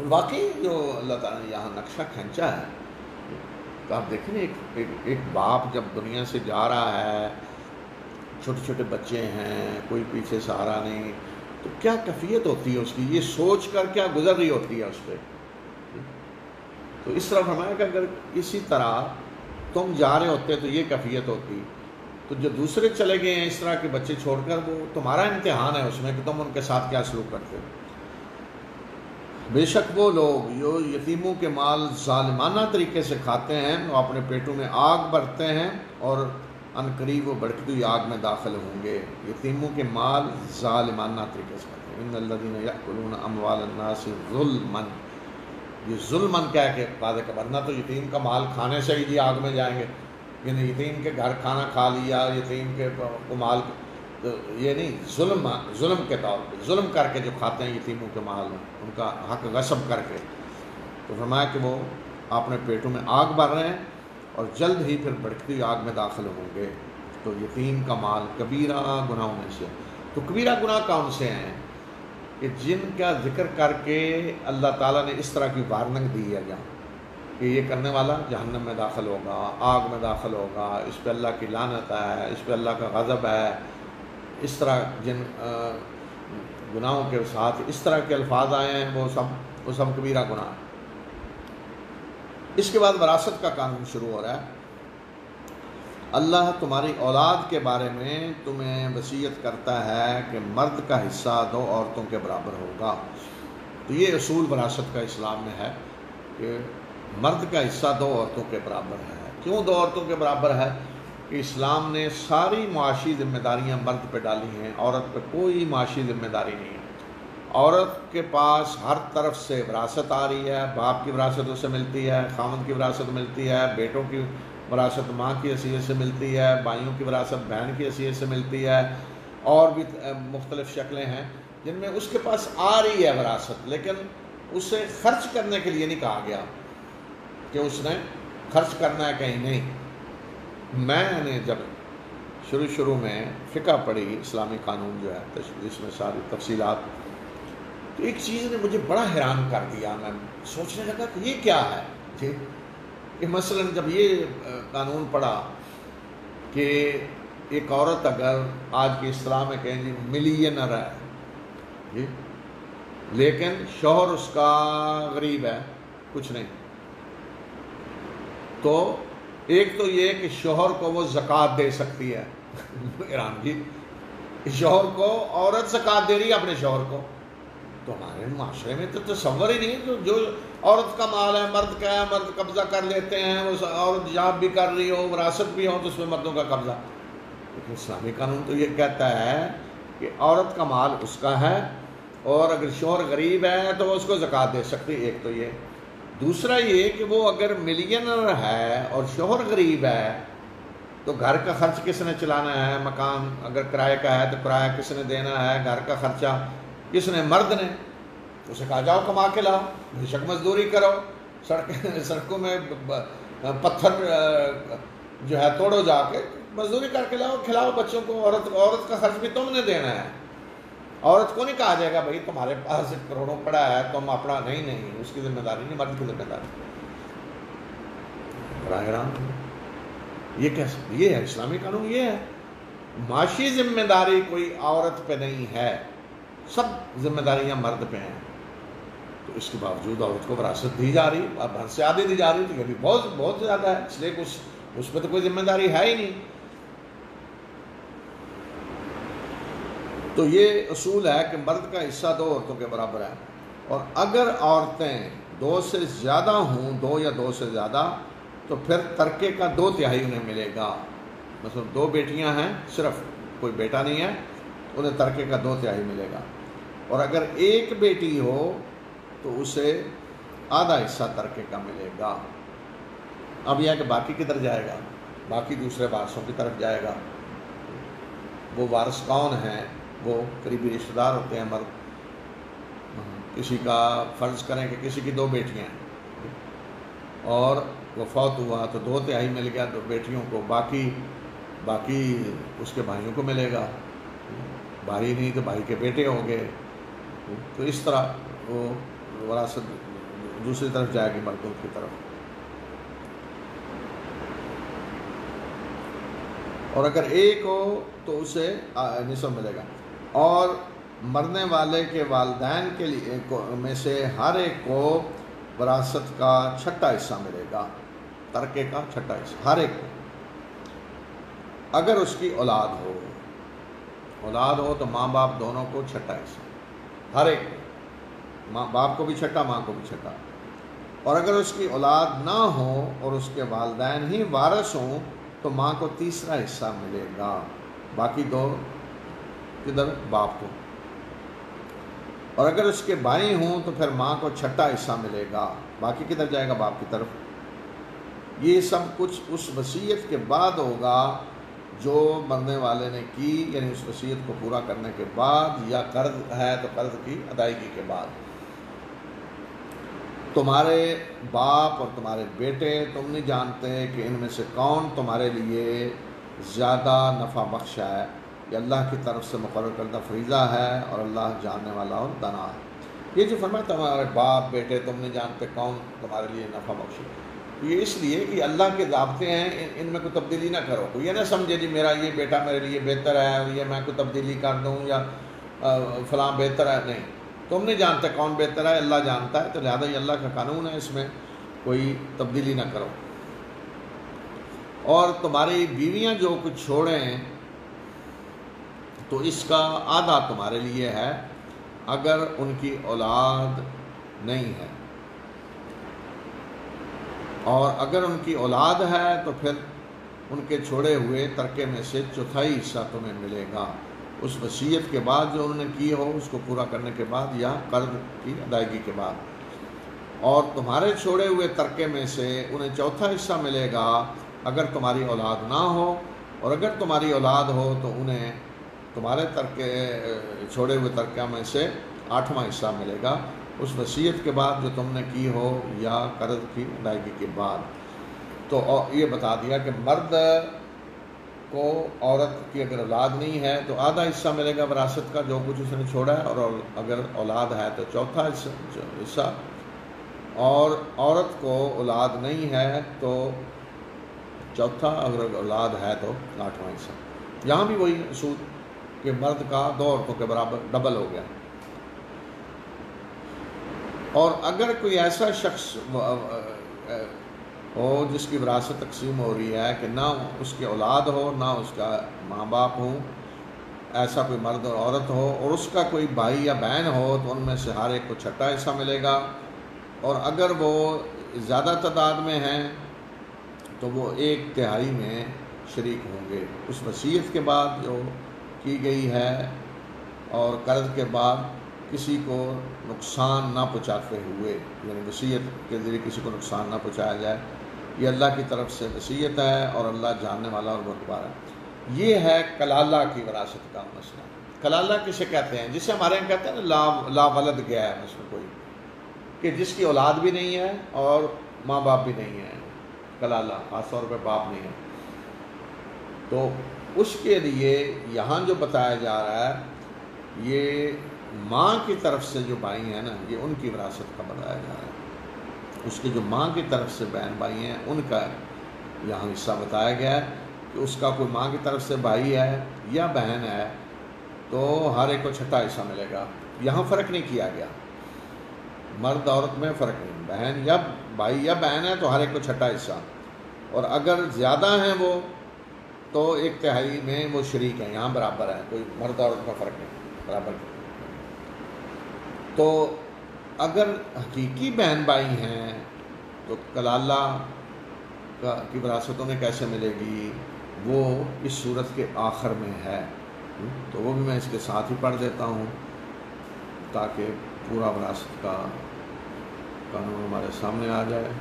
واقعی جو اللہ تعالیٰ نے یہاں نقشہ کھینچا ہے، تو آپ دیکھیں ایک باپ جب دنیا سے جا رہا ہے، چھوٹے چھوٹے بچے ہیں، کوئی پیچھے سہارا نہیں، تو کیا کیفیت ہوتی ہے اس کی، یہ سوچ کر کیا گزر رہی ہوتی ہے اس پہ۔ تو اس طرح فرمایا کہ اگر اسی طرح تم جا رہے ہوتے تو یہ کیفیت ہوتی، تو تو جو دوسرے چلے گئے ہیں اس طرح کے بچے چھوڑ کر، وہ تمہارا امتحان ہے اس میں کہ تم ان کے ساتھ کیا سلوک کرتے ہو۔ بے شک وہ لوگ جو یتیموں کے مال ظالمانہ طریقے سے کھاتے ہیں وہ اپنے پیٹوں میں آگ بھرتے ہیں اور ان قریب وہ بھڑکتی ہوئی آگ میں داخل ہوں گے۔ یتیموں کے مال ظالمانہ طریقے سے کھاتے ہیں۔ ان الذین یأکلون اموال الناس ظلما، یہ ظلمن کیا ہے کہ واضح کا ورنہ تو یتیم کا مال کھانے سے ہی جی آگ میں جائیں گے، یعنی یتیم کے گھر کھانا کھا لیا، یتیم کے کو مال، تو یہ نہیں، ظلم کے طور پہ ظلم کر کے جو کھاتے ہیں یتیموں کے مال، ان کا حق غصب کر کے، تو فرمایا کہ وہ اپنے پیٹوں میں آگ بھر رہے ہیں اور جلد ہی پھر بھڑکتی آگ میں داخل ہوں گے۔ تو یتیم کا مال کبیرہ گناہوں میں سے، تو کبیرہ گناہ کون سے ہیں کہ جن کا ذکر کر کے اللہ تعالیٰ نے اس طرح کی وارننگ دی ہے جہاں کہ یہ کرنے والا جہنم میں داخل ہوگا، آگ میں داخل ہوگا، اس پہ اللہ کی لعنت ہے، اس پہ اللہ کا غضب ہے، اس طرح جن گناہوں کے ساتھ اس طرح کے الفاظ آئے ہیں وہ سب کبیرہ گناہ۔ اس کے بعد وراثت کا قانون شروع ہو رہا ہے۔ اللہ تمہاری اولاد کے بارے میں تمہیں وصیت کرتا ہے کہ مرد کا حصہ 2 عورتوں کے برابر ہوگا۔ تو یہ اصول وراثت کا اسلام میں ہے کہ مرد کا حصہ 2 عورتوں کے برابر ہے۔ کیوں 2 عورتوں کے برابر ہے؟ کہ اسلام نے ساری معاشی ذمہ داریاں مرد پہ ڈالی ہیں، عورت پہ کوئی معاشی ذمہ داری نہیں ہے۔ عورت کے پاس ہر طرف سے وراثت آ رہی ہے، باپ کی وراثت اسے ملتی ہے، خامند کی وراثت ملتی ہے، بیٹوں کی وراثت ماں کی حیثیت سے ملتی ہے، بھائیوں کی وراثت بہن کی حیثیت سے ملتی ہے، اور بھی مختلف شکلیں ہیں جن میں اس کے پاس آ رہی ہے وراثت، لیکن اسے خرچ کرنے کے لیے نہیں کہا گیا کہ اس نے خرچ کرنا ہے کہیں نہیں۔ میں نے جب شروع میں فقہ پڑھی، اسلامی قانون جو ہے اس میں ساری تفصیلات، تو ایک چیز نے مجھے بڑا حیران کر دیا۔ میں سوچنے لگا کہ یہ کیا ہے جی، کہ مثلا جب یہ قانون پڑھا کہ ایک عورت اگر آج کی اصطلاح میں کہیں جی ملینر ہے جی، لیکن شوہر اس کا غریب ہے، کچھ نہیں، تو ایک تو یہ کہ شوہر کو وہ زکوٰۃ دے سکتی ہے حیران جی، شوہر کو عورت زکوٰۃ دے رہی ہے اپنے شوہر کو، تو ہمارے معاشرے میں تو تصور ہی نہیں کہ جو عورت کا مال ہے مرد کا ہے، مرد قبضہ کر لیتے ہیں، وہ عورت جاب بھی کر رہی ہو، وراثت بھی ہو، تو اس میں مردوں کا قبضہ۔ لیکن اسلامی قانون تو یہ کہتا ہے کہ عورت کا مال اس کا ہے، اور اگر شوہر غریب ہے تو وہ اس کو زکوٰۃ دے سکتی ہے۔ ایک تو یہ، دوسرا یہ کہ وہ اگر ملینر ہے اور شوہر غریب ہے تو گھر کا خرچ کس نے چلانا ہے؟ مکان اگر کرائے کا ہے تو کرایہ کس نے دینا ہے؟ گھر کا خرچہ کس نے؟ مرد نے۔ اسے کہا جاؤ کما کے لاؤ، بے شک مزدوری کرو، سڑکوں میں پتھر جو ہے توڑو، جا کے مزدوری کر کے لاؤ، کھلاؤ بچوں کو۔ عورت کا خرچ بھی تم نے دینا ہے۔ عورت کو نہیں کہا جائے گا بھائی تمہارے پاس کروڑوں پڑا ہے تم اپنا، نہیں، اس کی ذمہ داری نہیں، مرد کی ذمہ داری۔ براہ راست یہ کیسے؟ یہ ہے اسلامی قانون، یہ ہے معاشی ذمہ داری کوئی عورت پہ نہیں ہے، سب ذمہ داریاں مرد پہ ہیں۔ تو اس کے باوجود عورت کو وراثت دی جا رہی، اب حد سے زیادہ دی جا رہی، تو یہ بھی بہت زیادہ ہے، اس لیے اس پہ تو کوئی ذمہ داری ہے ہی نہیں۔ تو یہ اصول ہے کہ مرد کا حصہ 2 عورتوں کے برابر ہے، اور اگر عورتیں 2 سے زیادہ ہوں، 2 یا 2 سے زیادہ، تو پھر ترکے کا 2/3 انہیں ملے گا۔ مثلا 2 بیٹیاں ہیں، صرف کوئی بیٹا نہیں ہے، انہیں ترکے کا 2/3 ملے گا، اور اگر 1 بیٹی ہو تو اسے آدھا حصہ ترکے کا ملے گا۔ اب یہ ہے کہ باقی کدھر جائے گا؟ باقی دوسرے وارثوں کی طرف جائے گا۔ وہ وارث کون ہیں؟ وہ قریبی رشتہ دار ہوتے ہیں مرد۔ کسی کا فرض کریں کہ کسی کی 2 بیٹیاں ہیں اور وہ فوت ہوا تو 2/3 مل گیا 2 بیٹیوں کو، باقی اس کے بھائیوں کو ملے گا، بھائی نہیں تو بھائی کے بیٹے ہوں گے۔ تو اس طرح وہ وراثت دوسری طرف جائے گی، مردوں کی طرف۔ اور اگر 1 ہو تو اسے نصف ملے گا، اور مرنے والے کے والدین کے لیے میں سے ہر ایک کو وراثت کا 6واں حصہ ملے گا، ترکے کا 6واں حصہ ہر ایک کو۔ اگر اس کی اولاد ہو تو ماں باپ دونوں کو چھٹا حصہ، ہر ایک ماں باپ کو بھی چھٹا، ماں کو بھی چھٹا۔ اور اگر اس کی اولاد نہ ہو اور اس کے والدین ہی وارث ہوں تو ماں کو تیسرا حصہ ملے گا، باقی دو کدھر؟ باپ کو۔ اور اگر اس کے بھائی ہوں تو پھر ماں کو چھٹا حصہ ملے گا، باقی کدھر جائے گا؟ باپ کی طرف۔ یہ سب کچھ اس وصیت کے بعد ہوگا جو مرنے والے نے کی، یعنی اس وصیت کو پورا کرنے کے بعد، یا قرض ہے تو قرض کی ادائیگی کے بعد۔ تمہارے باپ اور تمہارے بیٹے تم نہیں جانتے کہ ان میں سے کون تمہارے لیے زیادہ نفع بخش ہے، یہ اللہ کی طرف سے مقرر کردہ فریضہ ہے، اور اللہ جاننے والا اور دانا ہے۔ یہ جو فرمایا تمہارے باپ بیٹے تم نہیں جانتے کون تمہارے لیے نفع بخش ہے، یہ اس لیے کہ اللہ کے ضابطے ہیں، ان میں کوئی تبدیلی نہ کرو۔ کوئی یہ نہ سمجھے جی میرا یہ بیٹا میرے لیے بہتر ہے، یہ میں کوئی تبدیلی کر دوں یا فلاں بہتر ہے، نہیں، تم نہیں جانتے کون بہتر ہے، اللہ جانتا ہے، تو لہذا یہ اللہ کا قانون ہے، اس میں کوئی تبدیلی نہ کرو۔ اور تمہاری بیویاں جو کچھ چھوڑیں تو اس کا آدھا تمہارے لیے ہے اگر ان کی اولاد نہیں ہے، اور اگر ان کی اولاد ہے تو پھر ان کے چھوڑے ہوئے ترکے میں سے چوتھائی حصہ تمہیں ملے گا، اس وصیت کے بعد جو انہوں نے کی ہو اس کو پورا کرنے کے بعد یا قرض کی ادائیگی کے بعد۔ اور تمہارے چھوڑے ہوئے ترکے میں سے انہیں چوتھا حصہ ملے گا اگر تمہاری اولاد نہ ہو، اور اگر تمہاری اولاد ہو تو انہیں تمہارے چھوڑے ہوئے ترکہ میں سے آٹھواں حصہ ملے گا، اس وصیت کے بعد جو تم نے کی ہو یا قرض کی ادائیگی کے بعد۔ تو یہ بتا دیا کہ مرد کو عورت کی اگر اولاد نہیں ہے تو آدھا حصہ ملے گا وراثت کا جو کچھ اس نے چھوڑا ہے، اور اگر اولاد ہے تو چوتھا حصہ، اور عورت کو اولاد نہیں ہے تو چوتھا، اگر اولاد ہے تو آٹھواں حصہ۔ یہاں بھی وہی اصول کہ مرد کا دو عورتوں کے برابر ڈبل ہو گیا۔ اور اگر کوئی ایسا شخص ہو جس کی وراثت تقسیم ہو رہی ہے کہ نہ اس کی اولاد ہو نہ اس کا ماں باپ ہوں، ایسا کوئی مرد اور عورت ہو، اور اس کا کوئی بھائی یا بہن ہو تو ان میں سے ہر ایک کو چھٹا حصہ ملے گا، اور اگر وہ زیادہ تعداد میں ہیں تو وہ 1/3 میں شریک ہوں گے اس وصیت کے بعد جو کی گئی ہے، اور قرض کے بعد کسی کو نقصان نہ پہنچاتے ہوئے، یعنی وصیت کے ذریعے کسی کو نقصان نہ پہنچایا جائے۔ یہ اللہ کی طرف سے وصیت ہے، اور اللہ جاننے والا اور بردبار ہے۔ یہ ہے کلالہ کی وراثت کا مسئلہ۔ کلالہ کسے کہتے ہیں؟ جسے ہمارے یہاں کہتے ہیں نا لا ولد گیا ہے مثلا کوئی، کہ جس کی اولاد بھی نہیں ہے اور ماں باپ بھی نہیں ہے، کلالہ خاص طور پہ باپ نہیں ہے، تو اس کے لیے یہاں جو بتایا جا رہا ہے یہ ماں کی طرف سے جو بھائی ہیں نا، یہ ان کی وراثت کا بتایا جا رہا ہے۔ اس کے جو ماں کی طرف سے بہن بھائی ہیں ان کا یہاں حصہ بتایا گیا ہے کہ اس کا کوئی ماں کی طرف سے بھائی ہے یا بہن ہے تو ہر ایک کو چھٹا حصہ ملے گا۔ یہاں فرق نہیں کیا گیا، مرد عورت میں فرق نہیں، بہن یا بھائی یا بہن ہے تو ہر ایک کو چھٹا حصہ، اور اگر زیادہ ہیں وہ تو 1/3 میں وہ شریک ہیں، یہاں برابر ہیں، کوئی مرد عورت کا فرق نہیں، برابر۔ تو اگر حقیقی بہن بھائی ہیں تو کلالہ کی وراثت انہیں کیسے ملے گی؟ وہ اس صورت کے آخر میں ہے، تو وہ بھی میں اس کے ساتھ ہی پڑھ دیتا ہوں تاکہ پورا وراثت کا قانون ہمارے سامنے آ جائے۔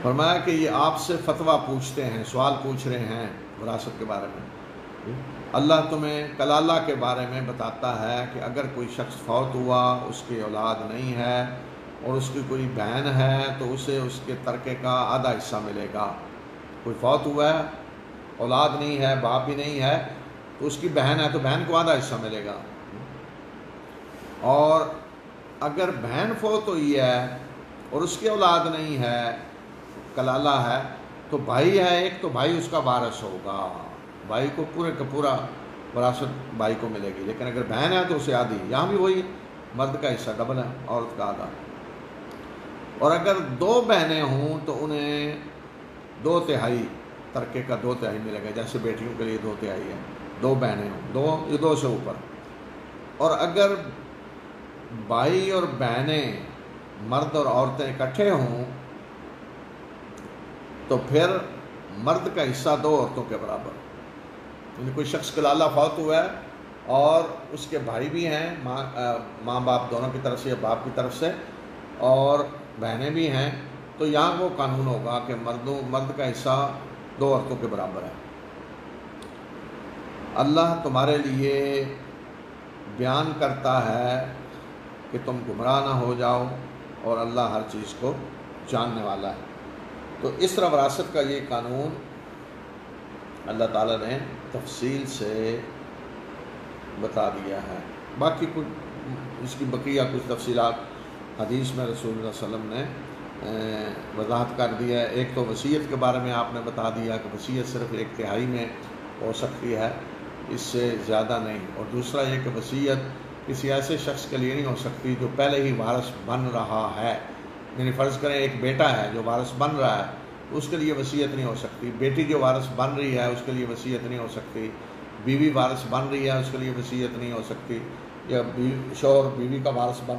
فرمایا کہ یہ آپ سے فتویٰ پوچھتے ہیں، سوال پوچھ رہے ہیں وراثت کے بارے میں۔ اللہ تمہیں کلالہ کے بارے میں بتاتا ہے کہ اگر کوئی شخص فوت ہوا، اس کی اولاد نہیں ہے اور اس کی کوئی بہن ہے تو اسے اس کے ترکے کا آدھا حصہ ملے گا۔ کوئی فوت ہوا ہے، اولاد نہیں ہے، باپ بھی نہیں ہے، تو اس کی بہن ہے تو بہن کو آدھا حصہ ملے گا، اور اگر بہن فوت ہوئی ہے اور اس کی اولاد نہیں ہے، کلالہ ہے، تو بھائی ہے ایک، تو بھائی اس کا وارث ہوگا، بھائی کو پورے کا پورا وراثت بھائی کو ملے گی، لیکن اگر بہن ہے تو اسے آدھی۔ یہاں بھی وہی مرد کا حصہ ڈبل ہے، عورت کا آدھا۔ اور اگر 2 بہنیں ہوں تو انہیں 2/3 ترکے کا 2/3 ملے گا، جیسے بیٹیوں کے لیے 2/3 ہے، 2 بہنیں ہوں، 2 سے اوپر۔ اور اگر بھائی اور بہنیں مرد اور عورتیں اکٹھے ہوں تو پھر مرد کا حصہ 2 عورتوں کے برابر۔ یعنی کوئی شخص کلالہ فوت ہوا ہے اور اس کے بھائی بھی ہیں، ماں باپ دونوں کی طرف سے یا باپ کی طرف سے، اور بہنیں بھی ہیں، تو یہاں وہ قانون ہوگا کہ مرد کا حصہ 2 عورتوں کے برابر ہے۔ اللہ تمہارے لیے بیان کرتا ہے کہ تم گمراہ نہ ہو جاؤ، اور اللہ ہر چیز کو جاننے والا ہے۔ تو اس طرح وراثت کا یہ قانون اللہ تعالیٰ نے تفصیل سے بتا دیا ہے۔ باقی کچھ اس کی بقیہ کچھ تفصیلات حدیث میں رسول اللہ صلی اللہ علیہ وسلم نے وضاحت کر دیا ہے۔ ایک تو وصیت کے بارے میں آپ نے بتا دیا کہ وصیت صرف 1/3 میں ہو سکتی ہے، اس سے زیادہ نہیں۔ اور دوسرا یہ کہ وصیت کسی ایسے شخص کے لیے نہیں ہو سکتی جو پہلے ہی وارث بن رہا ہے۔ یعنی فرض کریں ایک بیٹا ہے جو وارث بن رہا ہے، اس کے لیے وصیت نہیں ہو سکتی۔ بیٹی جو وارث بن رہی ہے اس کے لیے وصیت نہیں ہو سکتی۔ بیوی وارث بن رہی ہے اس کے لیے وصیت نہیں ہو سکتی، یا شوہر بیوی کا وارث بن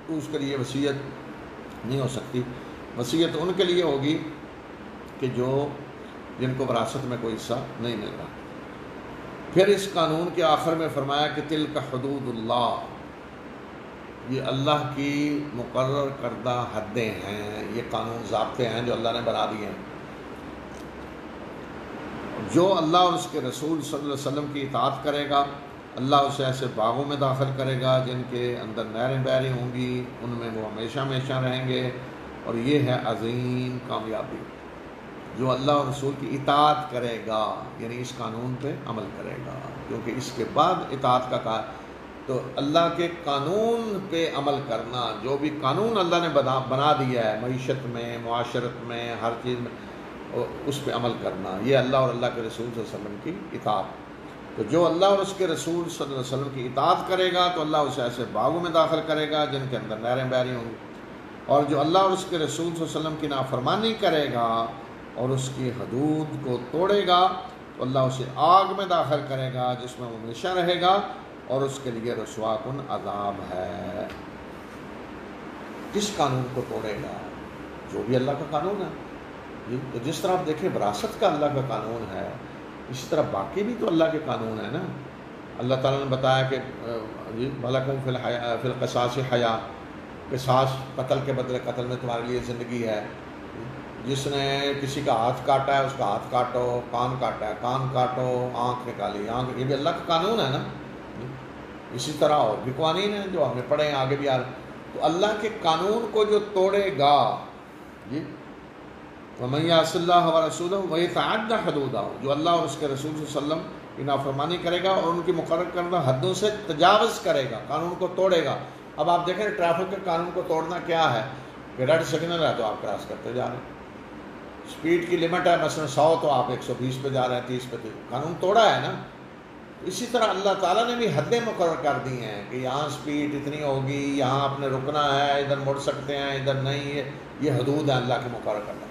تو اس کے لیے وصیت نہیں ہو سکتی۔ وصیت ان کے لیے ہوگی کہ جن کو وراثت میں کوئی حصہ نہیں مل رہا۔ پھر اس قانون کے آخر میں فرمایا کہ تلک حدود اللہ، یہ اللہ کی مقرر کردہ حدیں ہیں، یہ قانون ضابطے ہیں جو اللہ نے بنا دیے ہیں۔ جو اللہ اور اس کے رسول صلی اللہ علیہ وسلم کی اطاعت کرے گا، اللہ اسے ایسے باغوں میں داخل کرے گا جن کے اندر نہریں بہہ رہی ہوں گی، ان میں وہ ہمیشہ ہمیشہ رہیں گے، اور یہ ہے عظیم کامیابی۔ جو اللہ اور رسول کی اطاعت کرے گا، یعنی اس قانون پہ عمل کرے گا، کیونکہ اس کے بعد اطاعت کا کہا تو اللہ کے قانون پہ عمل کرنا، جو بھی قانون اللہ نے بنا دیا ہے معیشت میں، معاشرت میں، ہر چیز میں، اس پہ عمل کرنا، یہ اللہ اور اللہ کے رسول صلی اللہ علیہ وسلم کی اطاعت۔ تو جو اللہ اور اس کے رسول صلی اللہ علیہ وسلم کی اطاعت کرے گا تو اللہ اسے ایسے باغوں میں داخل کرے گا جن کے اندر نہریں بہہ رہی ہوں گی، اور جو اللہ اور اس کے رسول صلی اللہ علیہ وسلم کی نافرمانی کرے گا اور اس کی حدود کو توڑے گا تو اللہ اسے آگ میں داخل کرے گا جس میں وہ ہمیشہ رہے گا، اور اس کے لیے رسوا کن عذاب ہے۔ کس قانون کو توڑے گا؟ جو بھی اللہ کا قانون ہے۔ تو جس طرح آپ دیکھیں وراثت کا اللہ کا قانون ہے، اسی طرح باقی بھی تو اللہ کے قانون ہے نا۔ اللہ تعالیٰ نے بتایا کہ وَلَكُمْ فِي الْقِصَاصِ حَیَاۃٌ، قصاص قتل کے بدلے قتل میں تمہارے لیے زندگی ہے۔ جس نے کسی کا ہاتھ کاٹا ہے اس کا ہاتھ کاٹو، کان کاٹا ہے کان کاٹو، آنکھ نکالی آنکھ، یہ بھی اللہ کا قانون ہے نا۔ اسی طرح اور بھی قوانین ہیں جو ہم نے پڑھے ہیں، آگے بھی آ رہے ہیں۔ تو اللہ کے قانون کو جو توڑے گا، وَمَن يَعْصِ اللَّهَ وَرَسُولَهُ وَيَتَعَدَّ حُدُودَهُ، جو اللہ اور اس کے رسول صلی اللہ علیہ وسلم کی نافرمانی کرے گا اور ان کی مقرر کردہ حدوں سے تجاوز کرے گا، قانون کو توڑے گا۔ اب آپ دیکھیں ٹریفک کے قانون کو توڑنا کیا ہے کہ ریڈ سگنل ہے تو آپ کراس کرتے جا رہے ہیں، اسپیڈ کی لمٹ ہے مثلا 100 تو آپ 120 پہ جا رہے ہیں، 30 پہ، قانون توڑا ہے نا۔ اسی طرح اللہ تعالیٰ نے بھی حدیں مقرر کر دی ہیں کہ یہاں سپیڈ اتنی ہوگی، یہاں آپ نے رکنا ہے، ادھر مڑ سکتے ہیں، ادھر نہیں، یہ حدود ہیں اللہ کے مقرر کرنا۔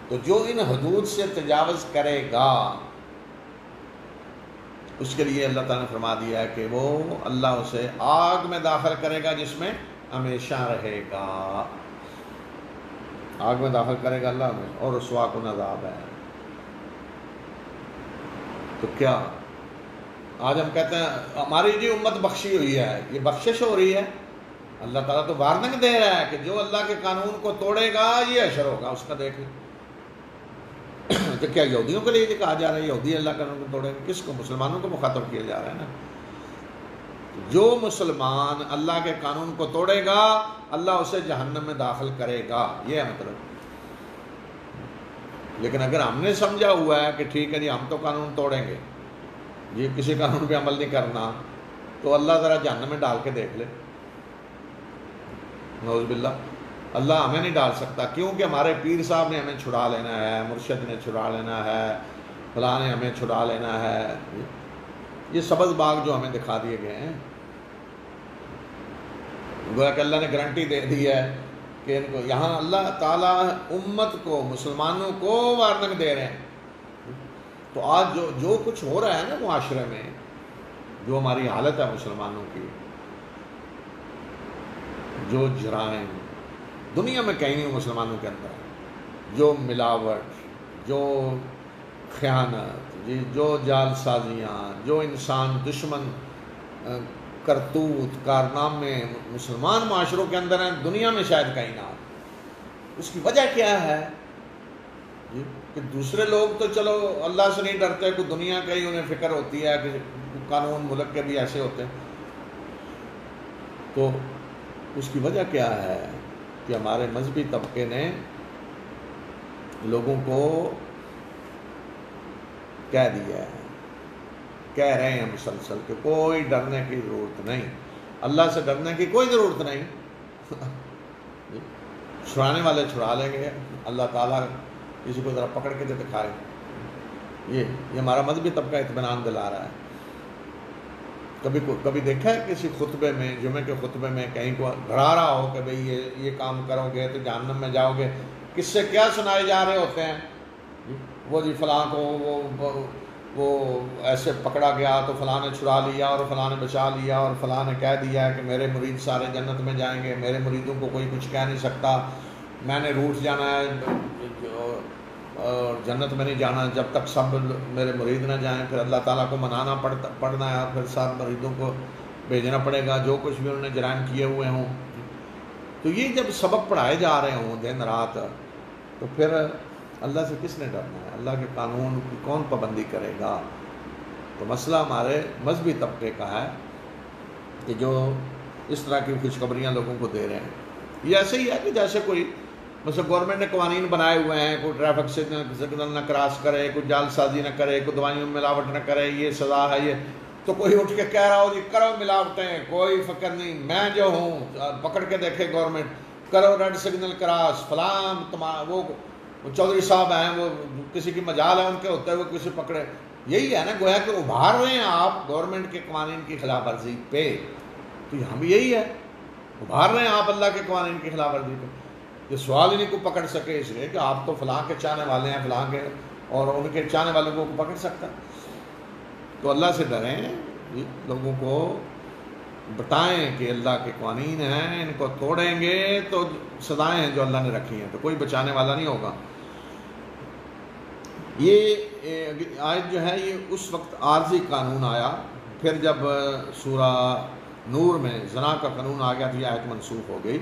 تو جو ان حدود سے تجاوز کرے گا اس کے لیے اللہ تعالیٰ نے فرما دیا ہے کہ وہ اللہ اسے آگ میں داخل کرے گا جس میں ہمیشہ رہے گا۔ آگ میں داخل کرے گا اللہ میں، اور رسوا کن عذاب ہے۔ تو کیا آج ہم کہتے ہیں ہماری جی امت بخشی ہوئی ہے، یہ بخشش ہو رہی ہے؟ اللہ تعالیٰ تو وارننگ دے رہا ہے کہ جو اللہ کے قانون کو توڑے گا یہ اشر ہوگا اس کا۔ دیکھیں کہ کیا یہودیوں کے لیے یہ کہا جا رہا ہے یہودی اللہ کے قانون کو توڑیں گے؟ کس کو؟ مسلمانوں کو مخاطب کیا جا رہا ہے نا۔ جو مسلمان اللہ کے قانون کو توڑے گا اللہ اسے جہنم میں داخل کرے گا، یہ ہے مطلب۔ لیکن اگر ہم نے سمجھا ہوا ہے کہ ٹھیک ہے جی ہم تو قانون توڑیں گے، یہ کسی قانون پہ عمل نہیں کرنا، تو اللہ ذرا جہنم میں ڈال کے دیکھ لے، نعوذ باللہ۔ اللہ ہمیں نہیں ڈال سکتا، کیونکہ ہمارے پیر صاحب نے ہمیں چھڑا لینا ہے، مرشد نے چھڑا لینا ہے، فلاں نے ہمیں چھڑا لینا ہے۔ یہ سبز باغ جو ہمیں دکھا دیے گئے ہیں، گویا کہ اللہ نے گارنٹی دے دی ہے کہ ان کو یہاں اللہ تعالیٰ امت کو، مسلمانوں کو وارننگ دے رہے ہیں۔ تو آج جو کچھ ہو رہا ہے نا معاشرے میں، جو ہماری حالت ہے مسلمانوں کی، جو جرائم دنیا میں کہیں نہیں مسلمانوں کے اندر، جو ملاوٹ، جو خیانت، جو جال سازیاں، جو انسان دشمن کرتوت کارنامے مسلمان معاشروں کے اندر ہیں، دنیا میں شاید کہیں نہ ہو۔ اس کی وجہ کیا ہے؟ کہ دوسرے لوگ تو چلو اللہ سے نہیں ڈرتے، کوئی دنیا کا ہی انہیں فکر ہوتی ہے کہ قانون ملک کے بھی ایسے ہوتے ہیں۔ تو اس کی وجہ کیا ہے کہ ہمارے مذہبی طبقے نے لوگوں کو کہہ دیا ہے، کہہ رہے ہیں مسلسل کہ کوئی ڈرنے کی ضرورت نہیں، اللہ سے ڈرنے کی کوئی ضرورت نہیں، چھڑانے والے چھڑا لیں گے، اللہ تعالیٰ کسی کو ذرا پکڑ کے دکھائے۔ یہ ہمارا مذہبی طبقہ اطمینان دلا رہا ہے۔ کبھی دیکھا ہے کسی خطبے میں، جمعے کے خطبے میں کہیں کو ڈرا رہا ہو کہ بھئی یہ کام کرو گے تو جہنم میں جاؤ گے؟ کس سے کیا سنائے جا رہے ہوتے ہیں؟ وہ جی فلاں کو وہ ایسے پکڑا گیا تو فلاں نے چھڑا لیا اور فلاں نے بچا لیا اور فلاں نے کہہ دیا ہے کہ میرے مرید سارے جنت میں جائیں گے، میرے مریدوں کو کوئی کچھ کہہ نہیں سکتا، میں نے روٹ جانا ہے اور جنت میں نہیں جانا جب تک سب میرے مرید نہ جائیں، پھر اللہ تعالیٰ کو منانا پڑنا ہے اور پھر سب مریدوں کو بھیجنا پڑے گا جو کچھ بھی انہوں نے جرائم کیے ہوئے ہوں۔ تو یہ جب سبق پڑھائے جا رہے ہوں دن رات، تو پھر اللہ سے کس نے ڈرنا ہے؟ اللہ کے قانون کی کون پابندی کرے گا؟ تو مسئلہ ہمارے مذہبی طبقے کا ہے کہ جو اس طرح کی خوشخبریاں لوگوں کو دے رہے ہیں۔ یہ ایسے ہی ہے کہ جیسے کوئی مثلا گورنمنٹ نے قوانین بنائے ہوئے ہیں، کوئی ٹریفک سگنل نہ کراس کرے، کوئی جال سازی نہ کرے، کوئی دوائیوں میں ملاوٹ نہ کرے، یہ سزا ہے یہ، تو کوئی اٹھ کے کہہ رہا ہو جی کرو ملاوٹیں، کوئی فکر نہیں، میں جو ہوں پکڑ کے دیکھے گورنمنٹ، کرو ریڈ سگنل کراس، فلاں وہ چودھری صاحب ہیں، وہ کسی کی مجال ہے ان کے ہوتے ہوئے کسی پکڑے۔ یہی ہے نا، گویا کہ ابھار رہے ہیں آپ گورنمنٹ کے قوانین کی خلاف ورزی پہ، تو ہم یہی ہے، ابھار رہے ہیں آپ اللہ کے قوانین کی خلاف ورزی پہ۔ یہ سوال ہی نہیں کو پکڑ سکے اس لیے کہ آپ تو فلاں کے چاہنے والے ہیں، فلاں کے، اور ان کے چاہنے والوں کو پکڑ سکتا۔ تو اللہ سے ڈریں، لوگوں کو بتائیں کہ اللہ کے قوانین ہیں، ان کو توڑیں گے تو سزائیں ہیں جو اللہ نے رکھی ہیں، تو کوئی بچانے والا نہیں ہوگا۔ یہ آیت جو ہے یہ اس وقت عارضی قانون آیا، پھر جب سورہ نور میں زنا کا قانون آ گیا تو یہ آیت منسوخ ہو گئی،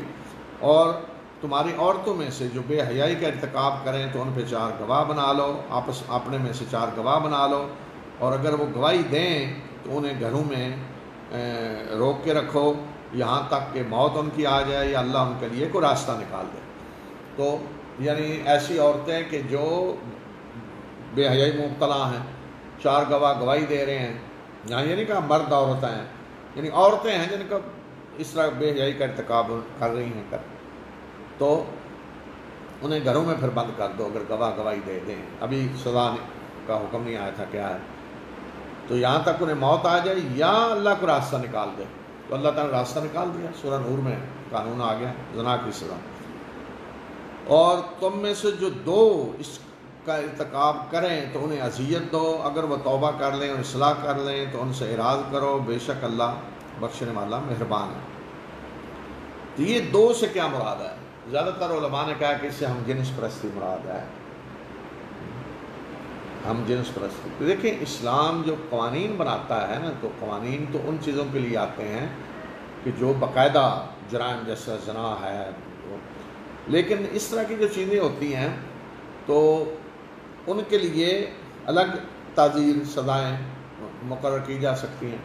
اور تمہاری عورتوں میں سے جو بے حیائی کا ارتکاب کریں تو ان پہ 4 گواہ بنا لو، اپنے میں سے 4 گواہ بنا لو، اور اگر وہ گواہی دیں تو انہیں گھروں میں روک کے رکھو یہاں تک کہ موت ان کی آ جائے یا اللہ ان کے لیے کوئی راستہ نکال دے۔ تو یعنی ایسی عورتیں کہ جو بے حیائی مبتلا ہیں، 4 گواہ گواہی دے رہے ہیں، یہاں یہ نہیں کہا مرد عورتیں ہیں، یعنی عورتیں ہیں جن کا اس طرح بے حیائی کا ارتکاب کر رہی ہیں تو انہیں گھروں میں پھر بند کر دو اگر گواہ گواہی دے دیں۔ ابھی سزا کا حکم نہیں آیا تھا کیا ہے، تو یہاں تک انہیں موت آ جائے یا اللہ کو راستہ نکال دے، تو اللہ تعالیٰ نے راستہ نکال دیا، سورہ نور میں قانون آ گیا زنا کی سزا۔ اور تم میں سے جو 2 اس کا ارتکاب کریں تو انہیں اذیت دو، اگر وہ توبہ کر لیں اور اصلاح کر لیں تو ان سے اعراض کرو، بے شک اللہ بخشنے والا مہربان ہے۔ تو یہ 2 سے کیا مراد ہے؟ زیادہ تر علماء نے کہا کہ اس سے ہم جنس پرستی مراد ہے، ہم جنس پرستی۔ تو دیکھیں اسلام جو قوانین بناتا ہے نا، تو قوانین تو ان چیزوں کے لیے آتے ہیں کہ جو باقاعدہ جرائم جیسا زنا ہے، لیکن اس طرح کی جو چیزیں ہوتی ہیں تو ان کے لیے الگ تعزیر سزائیں مقرر کی جا سکتی ہیں۔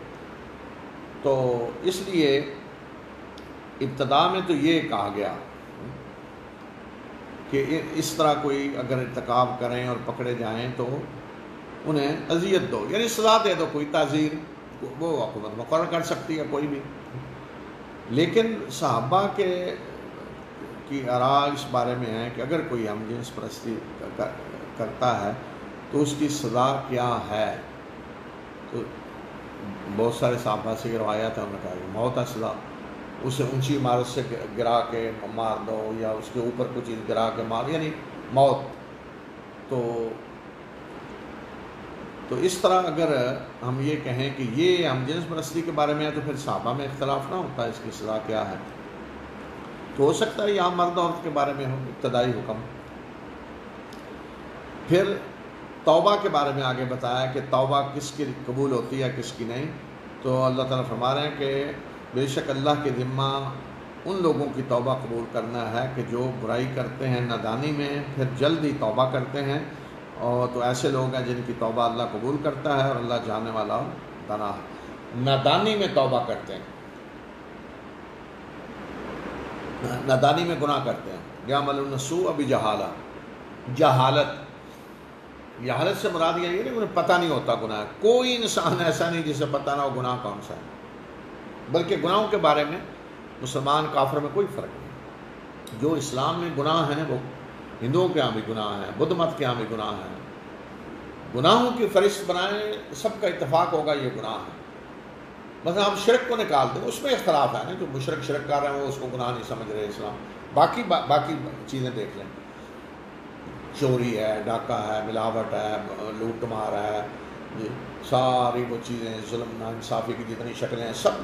تو اس لیے ابتدا میں تو یہ کہا گیا کہ اس طرح کوئی اگر ارتکاب کریں اور پکڑے جائیں تو انہیں اذیت دو، یعنی سزا دے دو، کوئی تعزیر وہ حکومت مقرر کر سکتی ہے کوئی بھی۔ لیکن صحابہ کی آراء اس بارے میں ہے کہ اگر کوئی ہم جنس پرستی کرتا ہے تو اس کی سزا کیا ہے، تو بہت سارے صحابہ سے یہ روایات ہیں، انہوں نے کہا کہ موت ہے سزا، اسے اونچی عمارت سے گرا کے مار دو یا اس کے اوپر کوئی چیز گرا کے مار، یعنی موت. تو اس طرح اگر ہم یہ کہیں کہ یہ ہم جنس پرستی کے بارے میں ہے تو پھر صحابہ میں اختلاف نہ ہوتا ہے اس کی سزا کیا ہے. تو ہو سکتا ہے یہاں مرد عورت کے بارے میں ہو ابتدائی حکم. پھر توبہ کے بارے میں آگے بتایا کہ توبہ کس کی قبول ہوتی ہے کس کی نہیں. تو اللہ تعالیٰ فرما رہے ہیں کہ بے شک اللہ کے ذمہ ان لوگوں کی توبہ قبول کرنا ہے کہ جو برائی کرتے ہیں نادانی میں پھر جلد ہی توبہ کرتے ہیں. اور تو ایسے لوگ ہیں جن کی توبہ اللہ قبول کرتا ہے اور اللہ جاننے والا دانا ہے. نادانی میں توبہ کرتے ہیں، نادانی میں گناہ کرتے ہیں. یعملون السوء بجہالہ، جہالت سے مراد یہ نہیں انہیں پتہ نہیں ہوتا گناہ. کوئی انسان ایسا نہیں جسے پتہ نہ ہو گناہ کون سا ہے، بلکہ گناہوں کے بارے میں مسلمان کافر میں کوئی فرق نہیں. جو اسلام میں گناہ ہیں وہ ہندوؤں کے ہاں بھی گناہ ہیں، بدھ مت کے ہاں بھی گناہ ہیں. گناہوں کی فہرست بنائیں سب کا اتفاق ہوگا یہ گناہ ہے. مثلا ہم شرک کو نکال دیں، اس میں اختلاف ہے نا، جو مشرک شرک کر رہے ہیں وہ اس کو گناہ نہیں سمجھ رہے اسلام. باقی چیزیں دیکھ لیں، چوری ہے، ڈاکہ ہے، ملاوٹ ہے، لوٹ مار ہے، ساری وہ چیزیں، ظلم ناانصافی کی جتنی شکلیں ہیں سب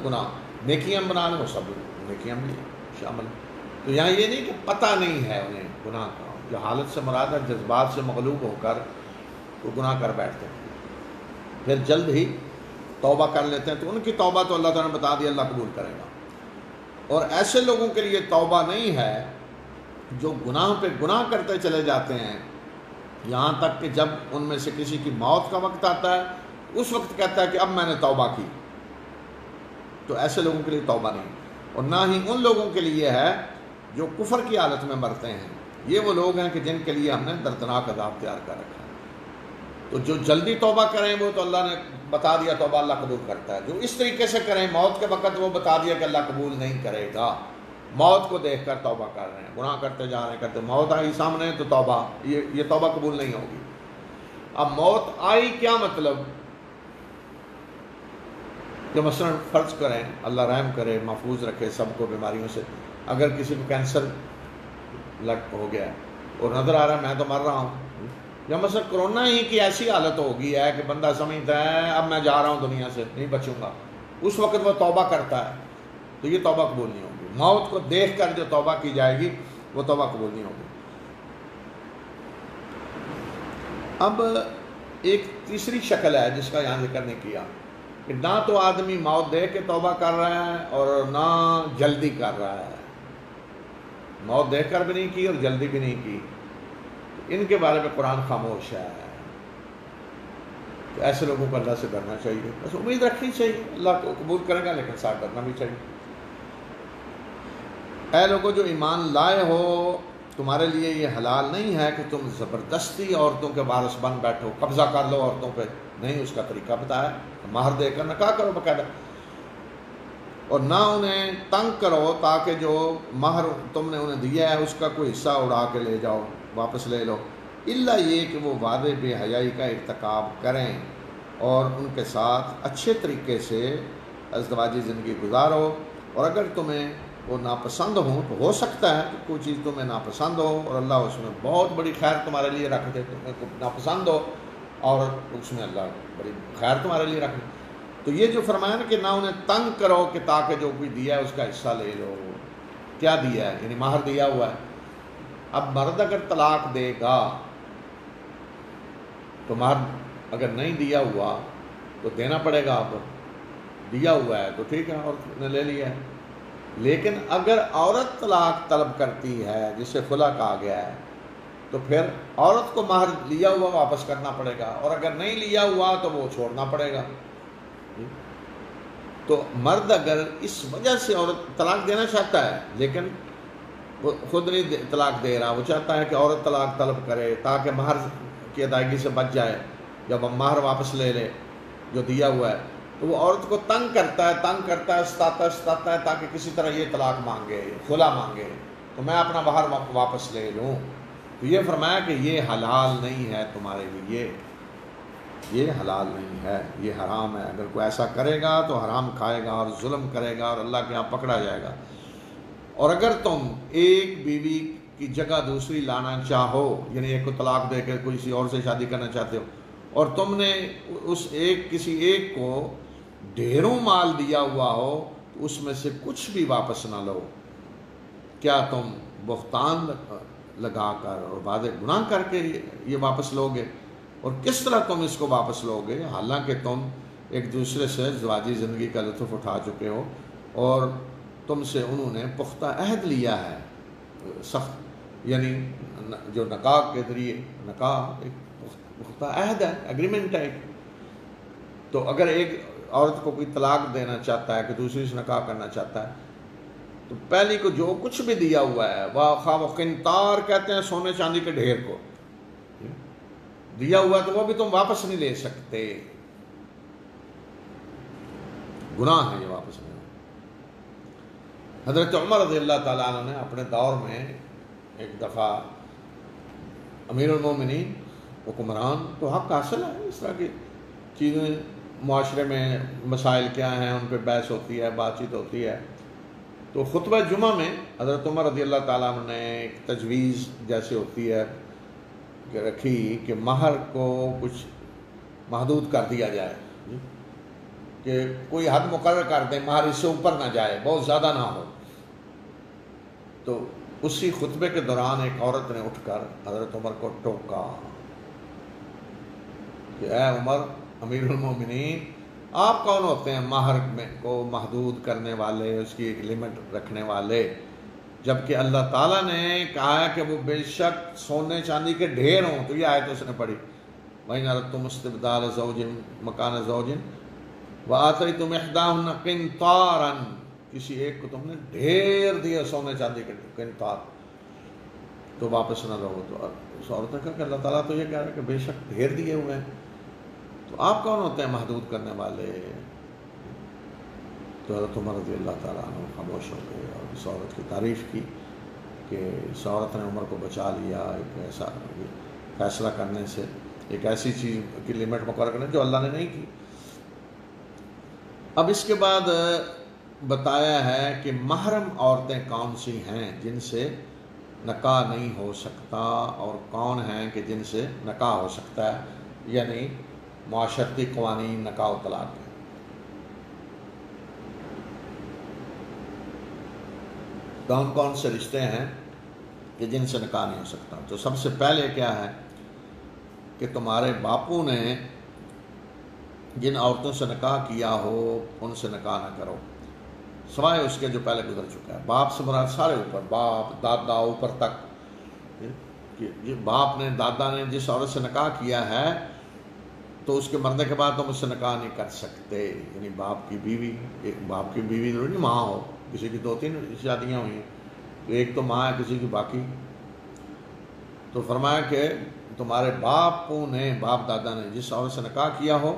گناہ. نیکیاں بنا لیں وہ سب نیکیاں بھی شامل. تو یہاں یہ نہیں کہ پتہ نہیں ہے انہیں گناہ کا، جو حالت سے مراد ہے جذبات سے مغلوب ہو کر وہ گناہ کر بیٹھتے ہیں پھر جلد ہی توبہ کر لیتے ہیں. تو ان کی توبہ تو اللہ تعالیٰ نے بتا دیا اللہ قبول کرے گا. اور ایسے لوگوں کے لیے توبہ نہیں ہے جو گناہ پہ گناہ کرتے چلے جاتے ہیں یہاں تک کہ جب ان میں سے کسی کی موت کا وقت آتا ہے اس وقت کہتا ہے کہ اب میں نے توبہ کی. تو ایسے لوگوں کے لیے توبہ نہیں. اور نہ ہی ان لوگوں کے لیے ہے جو کفر کی حالت میں مرتے ہیں. یہ وہ لوگ ہیں کہ جن کے لیے ہم نے دردناک عذاب تیار کر رکھا ہے. تو جو جلدی توبہ کریں وہ تو اللہ نے بتا دیا توبہ اللہ قبول کرتا ہے. جو اس طریقے سے کریں موت کے وقت وہ بتا دیا کہ اللہ قبول نہیں کرے گا. موت کو دیکھ کر توبہ کر رہے ہیں، گناہ کرتے جا رہے ہیں، کرتے موت آئی سامنے تو توبہ، یہ توبہ قبول نہیں ہوگی. اب موت آئی کیا مطلب؟ جو مثلا فرض کریں اللہ رحم کرے محفوظ رکھے سب کو بیماریوں سے، اگر کسی کو کینسر لگ ہو گیا اور نظر آ رہا ہے میں تو مر رہا ہوں، یا مثلا کرونا ہی کی ایسی حالت ہو گئی ہے کہ بندہ سمجھتا ہے اب میں جا رہا ہوں دنیا سے نہیں بچوں گا، اس وقت وہ توبہ کرتا ہے تو یہ توبہ قبول نہیں ہوگی. موت کو دیکھ کر جو توبہ کی جائے گی وہ توبہ قبول نہیں ہوگی. اب ایک تیسری شکل ہے جس کا یہاں ذکر نہیں کیا کہ نہ تو آدمی موت دیکھ کے توبہ کر رہا ہے اور نہ جلدی کر رہا ہے. موت دیکھ کر بھی نہیں کی اور جلدی بھی نہیں کی. ان کے بارے میں قرآن خاموش ہے. تو ایسے لوگوں کو اللہ سے ڈرنا چاہیے، بس امید رکھنی چاہیے اللہ کو قبول کرے گا، لیکن ساتھ ڈرنا بھی چاہیے. اے لوگوں جو ایمان لائے ہو تمہارے لیے یہ حلال نہیں ہے کہ تم زبردستی عورتوں کے وارث بن بیٹھو، قبضہ کر لو عورتوں پہ. نہیں، اس کا طریقہ بتایا، مہر دے کر نکاح کرو باقاعدہ. اور نہ انہیں تنگ کرو تاکہ جو مہر تم نے انہیں دیا ہے اس کا کوئی حصہ اڑا کے لے جاؤ، واپس لے لو. الا یہ کہ وہ وعدے بے حیائی کا ارتکاب کریں اور ان کے ساتھ اچھے طریقے سے ازدواجی زندگی گزارو. اور اگر تمہیں وہ ناپسند ہوں تو ہو سکتا ہے کہ کوئی چیز تمہیں ناپسند ہو اور اللہ اس میں بہت بڑی خیر تمہارے لیے رکھ دے. تمہیں ناپسند ہو اور اس میں اللہ بڑی خیر تمہارے لیے رکھ دے. تو یہ جو فرمایا نا کہ نہ انہیں تنگ کرو کہ تاکہ جو کوئی دیا ہے اس کا حصہ لے لو. کیا دیا ہے؟ یعنی مہر دیا ہوا ہے. اب مرد اگر طلاق دے گا تو مہر اگر نہیں دیا ہوا تو دینا پڑے گا. آپ دیا ہوا ہے تو ٹھیک ہے عورت نے لے لیا ہے. لیکن اگر عورت طلاق طلب کرتی ہے جسے خلا کہا گیا ہے تو پھر عورت کو مہر لیا ہوا واپس کرنا پڑے گا، اور اگر نہیں لیا ہوا تو وہ چھوڑنا پڑے گا. تو مرد اگر اس وجہ سے عورت طلاق دینا چاہتا ہے لیکن وہ خود نہیں طلاق دے رہا، وہ چاہتا ہے کہ عورت طلاق طلب کرے تاکہ مہر کی ادائیگی سے بچ جائے، جب ہم مہر واپس لے لے جو دیا ہوا ہے، تو وہ عورت کو تنگ کرتا ہے ستاتا ہے تاکہ کسی طرح یہ طلاق مانگے، خلا مانگے تو میں اپنا مہر واپس لے لوں. تو یہ فرمایا کہ یہ حلال نہیں ہے تمہارے لیے. یہ حلال نہیں ہے، یہ حرام ہے۔ اگر کوئی ایسا کرے گا تو حرام کھائے گا اور ظلم کرے گا اور اللہ کے یہاں پکڑا جائے گا۔ اور اگر تم ایک بیوی کی جگہ دوسری لانا چاہو، یعنی ایک کو طلاق دے کے کسی اور سے شادی کرنا چاہتے ہو، اور تم نے اس کسی ایک کو ڈھیروں مال دیا ہوا ہو، تو اس میں سے کچھ بھی واپس نہ لو، کیا تم بہتان لگا کر اور واضح گناہ کر کے یہ واپس لو گے؟ اور کس طرح تم اس کو واپس لو گے حالانکہ تم ایک دوسرے سے ازدواجی زندگی کا لطف اٹھا چکے ہو اور تم سے انہوں نے پختہ عہد لیا ہے، سخت، یعنی جو نکاح کے ذریعے، نکاح ایک پختہ عہد ہے، اگریمنٹ ہے۔ تو اگر ایک عورت کو کوئی طلاق دینا چاہتا ہے کہ دوسری سے نکاح کرنا چاہتا ہے، تو پہلی کو جو کچھ بھی دیا ہوا ہے، وہ قنطار کہتے ہیں سونے چاندی کے ڈھیر کو دیا ہوا ہے، تو وہ بھی تم واپس نہیں لے سکتے، گناہ ہے یہ واپس لینا۔ حضرت عمر رضی اللہ تعالیٰ عنہ نے اپنے دور میں ایک دفعہ امیر المومنین حکمران تو حق حاصل ہے، اس طرح کی چیزیں معاشرے میں مسائل کیا ہیں ان پہ بحث ہوتی ہے، بات چیت ہوتی ہے، تو خطبہ جمعہ میں حضرت عمر رضی اللہ تعالیٰ عنہ نے ایک تجویز جیسے ہوتی ہے کہ رکھی کہ مہر کو کچھ محدود کر دیا جائے، کہ کوئی حد مقرر کر دیں، مہر اس سے اوپر نہ جائے، بہت زیادہ نہ ہو۔ تو اسی خطبے کے دوران ایک عورت نے اٹھ کر حضرت عمر کو ٹوکا کہ اے عمر امیر المومنین، آپ کون ہوتے ہیں مہر کو محدود کرنے والے، اس کی ایک لمٹ رکھنے والے، جبکہ اللہ تعالیٰ نے کہا ہے کہ وہ بے شک سونے چاندی کے ڈھیر ہوں۔ تو یہ آیت اس نے پڑھی، وَإِنْ أَرَدتُّمُ اسْتِبْدَالَ زَوْجٍ مَكَانَ زَوْجٍ وَآتَيْتُمْ إِحْدَاهُنَّ قِنْطَارًا، کسی ایک کو تم نے ڈھیر دیا سونے چاندی کے قنطار، تو واپس نہ رہو۔ تو اس عورت نے کہا کہ اللہ تعالیٰ تو یہ کہہ رہا ہے کہ بے شک ڈھیر دیے ہوئے ہیں، تو آپ کون ہوتے ہیں محدود کرنے والے؟ تو حضرت عمر رضی اللہ تعالیٰ عنہ خاموش ہو گئے اور اس عورت کی تعریف کی کہ اس عورت نے عمر کو بچا لیا ایک ایسا فیصلہ کرنے سے، ایک ایسی چیز کی لمٹ مقرر کرنے جو اللہ نے نہیں کی۔ اب اس کے بعد بتایا ہے کہ محرم عورتیں کون سی ہیں جن سے نکاح نہیں ہو سکتا، اور کون ہیں کہ جن سے نکاح ہو سکتا ہے، یعنی معاشرتی قوانین نکاح و طلاق کے۔ کون کون سے رشتے ہیں کہ جن سے نکاح نہیں ہو سکتا؟ تو سب سے پہلے کیا ہے کہ تمہارے باپو نے جن عورتوں سے نکاح کیا ہو ان سے نکاح نہ کرو، سوائے اس کے جو پہلے گزر چکا ہے۔ باپ سے مراد سارے اوپر، باپ دادا اوپر تک، کہ باپ نے دادا نے جس عورت سے نکاح کیا ہے تو اس کے مرنے کے بعد تم اس سے نکاح نہیں کر سکتے، یعنی باپ کی بیوی، ایک باپ کی بیوی ضروری نہیں ماں ہو، کسی کی 2-3 شادیاں ہوئی ہیں، تو ایک تو ماں ہے کسی کی باقی۔ تو فرمایا کہ تمہارے باپو نے، باپ دادا نے جس عورت سے نکاح کیا ہو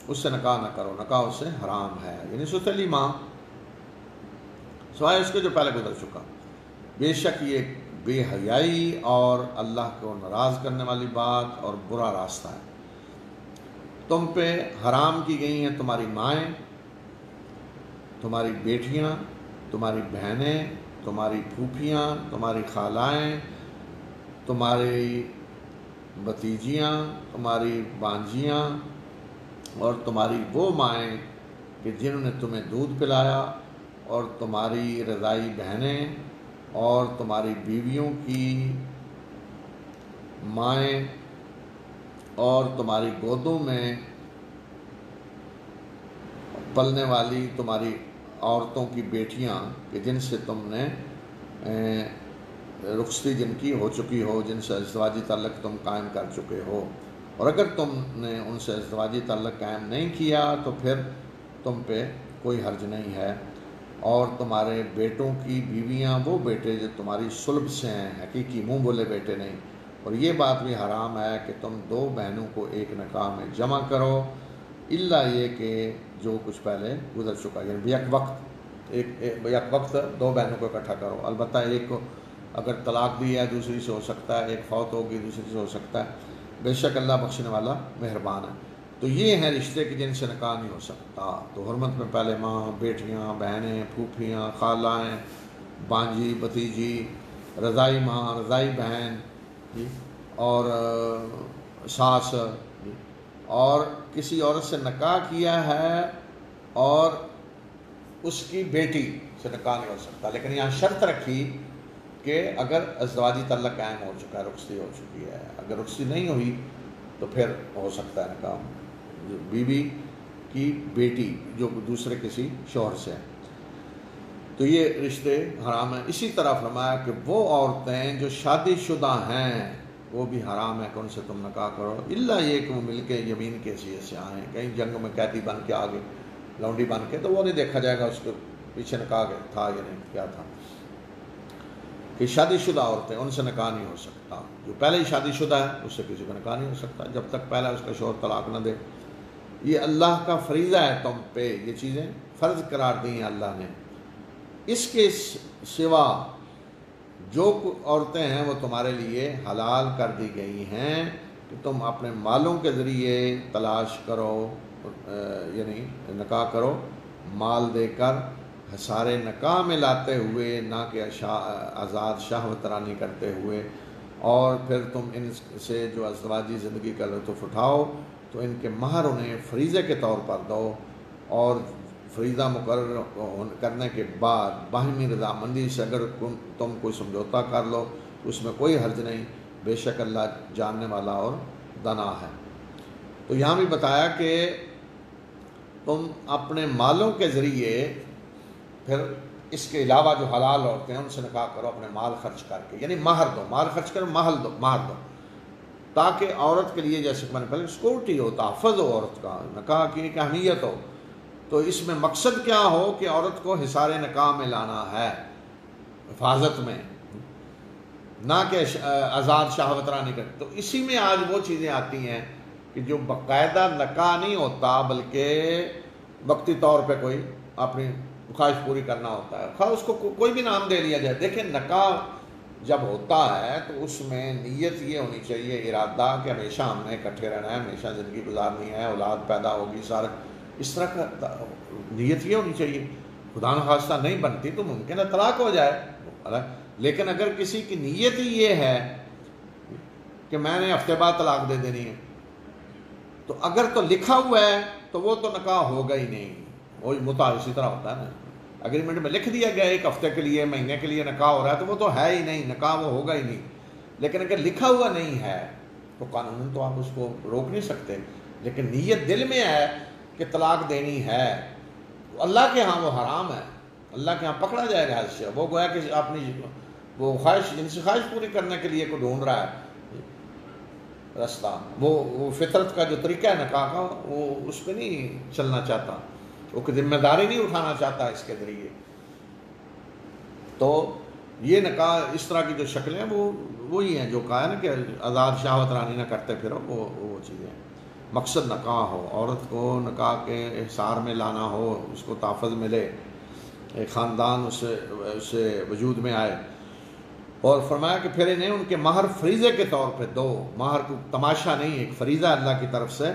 اس سے نکاح نہ کرو، نکاح اس سے حرام ہے، یعنی ستیلی ماں، سوائے اس کے جو پہلے گزر چکا۔ بے شک یہ بے حیائی اور اللہ کو ناراض کرنے والی بات اور برا راستہ ہے۔ تم پہ حرام کی گئی ہیں تمہاری مائیں، تمہاری بیٹیاں، تمہاری بہنیں، تمہاری پھوپھیاں، تمہاری خالائیں، تمہاری بھتیجیاں، تمہاری بانجیاں، اور تمہاری وہ مائیں کہ جنہوں نے تمہیں دودھ پلایا، اور تمہاری رضائی بہنیں، اور تمہاری بیویوں کی مائیں، اور تمہاری گودوں میں پلنے والی تمہاری عورتوں کی بیٹیاں کہ جن سے تم نے رخصتی جن کی ہو چکی ہو، جن سے ازدواجی تعلق تم قائم کر چکے ہو، اور اگر تم نے ان سے ازدواجی تعلق قائم نہیں کیا تو پھر تم پہ کوئی حرج نہیں ہے۔ اور تمہارے بیٹوں کی بیویاں وہ بیٹے جو تمہاری صلب سے ہیں، حقیقی منہ بولے بیٹے نہیں۔ اور یہ بات بھی حرام ہے کہ تم 2 بہنوں کو ایک نکاح میں جمع کرو، الا یہ کہ جو کچھ پہلے گزر چکا، یعنی یک وقت 2 بہنوں کو اکٹھا کرو۔ البتہ ایک کو اگر طلاق دی ہے دوسری سے ہو سکتا ہے، ایک فوت ہوگی دوسری سے ہو سکتا ہے، بے شک اللہ بخشنے والا مہربان ہے۔ تو یہ ہیں رشتے کہ جن سے نکاح نہیں ہو سکتا۔ تو حرمت میں پہلے ماں، بیٹیاں، بہنیں، پھوپھیاں، خالائیں، بانجی، بھتیجی، رضائی ماں، رضائی بہن، جی، اور ساس، جی، اور کسی عورت سے نکاح کیا ہے اور اس کی بیٹی سے نکاح نہیں ہو سکتا، لیکن یہاں شرط رکھی کہ اگر ازدواجی تعلق قائم ہو چکا ہے، رخصتی ہو چکی ہے۔ اگر رخصتی نہیں ہوئی تو پھر ہو سکتا ہے نکاح بیوی کی بیٹی جو دوسرے کسی شوہر سے ہے۔ تو یہ رشتے حرام ہیں۔ اسی طرح فرمایا کہ وہ عورتیں جو شادی شدہ ہیں وہ بھی حرام ہے کہ ان سے تم نکاح کرو، الا یہ کہ وہ مل کے یمین کی حیثیت سے آئیں، کہیں جنگ میں قیدی بن کے آگے لونڈی بن کے، تو وہ نہیں دیکھا جائے گا اس کے پیچھے نکاح تھا یا نہیں، کیا تھا۔ کہ شادی شدہ عورتیں، ان سے نکاح نہیں ہو سکتا۔ جو پہلے ہی شادی شدہ ہے اس سے کسی کا نکاح نہیں ہو سکتا جب تک پہلا اس کا شوہر طلاق نہ دے۔ یہ اللہ کا فریضہ ہے تم پہ، یہ چیزیں فرض قرار دی ہیں اللہ نے۔ اس کے سوا جو عورتیں ہیں وہ تمہارے لیے حلال کر دی گئی ہیں کہ تم اپنے مالوں کے ذریعے تلاش کرو، یعنی نکاح کرو، مال دے کر حصار نکاح میں لاتے ہوئے، نہ کہ آزاد شہوت رانی کرتے ہوئے۔ اور پھر تم ان سے جو ازدواجی زندگی کا لطف اٹھاؤ تو ان کے مہر انہیں فریضے کے طور پر دو، اور فریضہ مقرر کرنے کے بعد باہمی رضامندی سے اگر تم کوئی سمجھوتا کر لو تو اس میں کوئی حرج نہیں، بے شک اللہ جاننے والا اور دانا ہے۔ تو یہاں بھی بتایا کہ تم اپنے مالوں کے ذریعے پھر اس کے علاوہ جو حلال عورتیں ہیں ان سے نکاح کرو اپنے مال خرچ کر کے، یعنی مہر دو، مال خرچ کرو، مہر دو، تاکہ عورت کے لیے جیسے میں نے پہلے سیکورٹی ہو، تحفظ ہو عورت کا، نکاح کی ایک اہمیت ہو۔ تو اس میں مقصد کیا ہو کہ عورت کو حصار نکاح میں لانا ہے، حفاظت میں، نہ کہ آزاد شہوت رانی کر۔ تو اسی میں آج وہ چیزیں آتی ہیں کہ جو باقاعدہ نکاح نہیں ہوتا بلکہ وقتی طور پہ کوئی اپنی خواہش پوری کرنا ہوتا ہے، خواہ اس کو کوئی بھی نام دے لیا جائے۔ دیکھیں نکاح جب ہوتا ہے تو اس میں نیت یہ ہونی چاہیے، ارادہ کہ ہمیشہ ہم نے اکٹھے رہنا ہے، ہمیشہ زندگی گزارنی ہے، اولاد پیدا ہوگی، سارا اس طرح کا نیت یہ ہونی چاہیے۔ خدا نخواستہ نہیں بنتی تو ممکن ہے طلاق ہو جائے، لیکن اگر کسی کی نیت ہی یہ ہے کہ میں نے ہفتے بعد طلاق دے دینی ہے، تو اگر تو لکھا ہوا ہے تو وہ تو نکاح ہوگا ہی نہیں۔ وہی متع اسی طرح ہوتا ہے نا، اگریمنٹ میں لکھ دیا گیا ایک ہفتے کے لیے، مہینے کے لیے نکاح ہو رہا ہے تو وہ تو ہے ہی نہیں، نکاح وہ ہوگا ہی نہیں۔ لیکن اگر لکھا ہوا نہیں ہے تو قانون تو آپ اس کو روک نہیں سکتے، لیکن نیت دل میں ہے کہ طلاق دینی ہے، تو اللہ کے ہاں وہ حرام ہے، اللہ کے ہاں پکڑا جائے گا اس سے۔ وہ گویا کہ اپنی وہ خواہش، جنسی خواہش پوری کرنے کے لیے کو ڈھونڈ رہا ہے رستہ، وہ فطرت کا جو طریقہ ہے نکاح کا وہ اس پہ نہیں چلنا چاہتا، وہ کوئی ذمہ داری نہیں اٹھانا چاہتا اس کے ذریعے۔ تو یہ نکاح اس طرح کی جو شکلیں ہیں وہ وہی ہیں جو کہا ہے نا کہ آزاد شہوت رانی نہ کرتے پھرو، وہ چیزیں ہیں۔ مقصد نکاح ہو، عورت کو نکاح کے احصار میں لانا ہو، اس کو تحفظ ملے، ایک خاندان اس سے وجود میں آئے۔ اور فرمایا کہ پھر انہیں ان کے مہر فریضے کے طور پہ دو، مہر کو تماشا نہیں، ایک فریضہ اللہ کی طرف سے،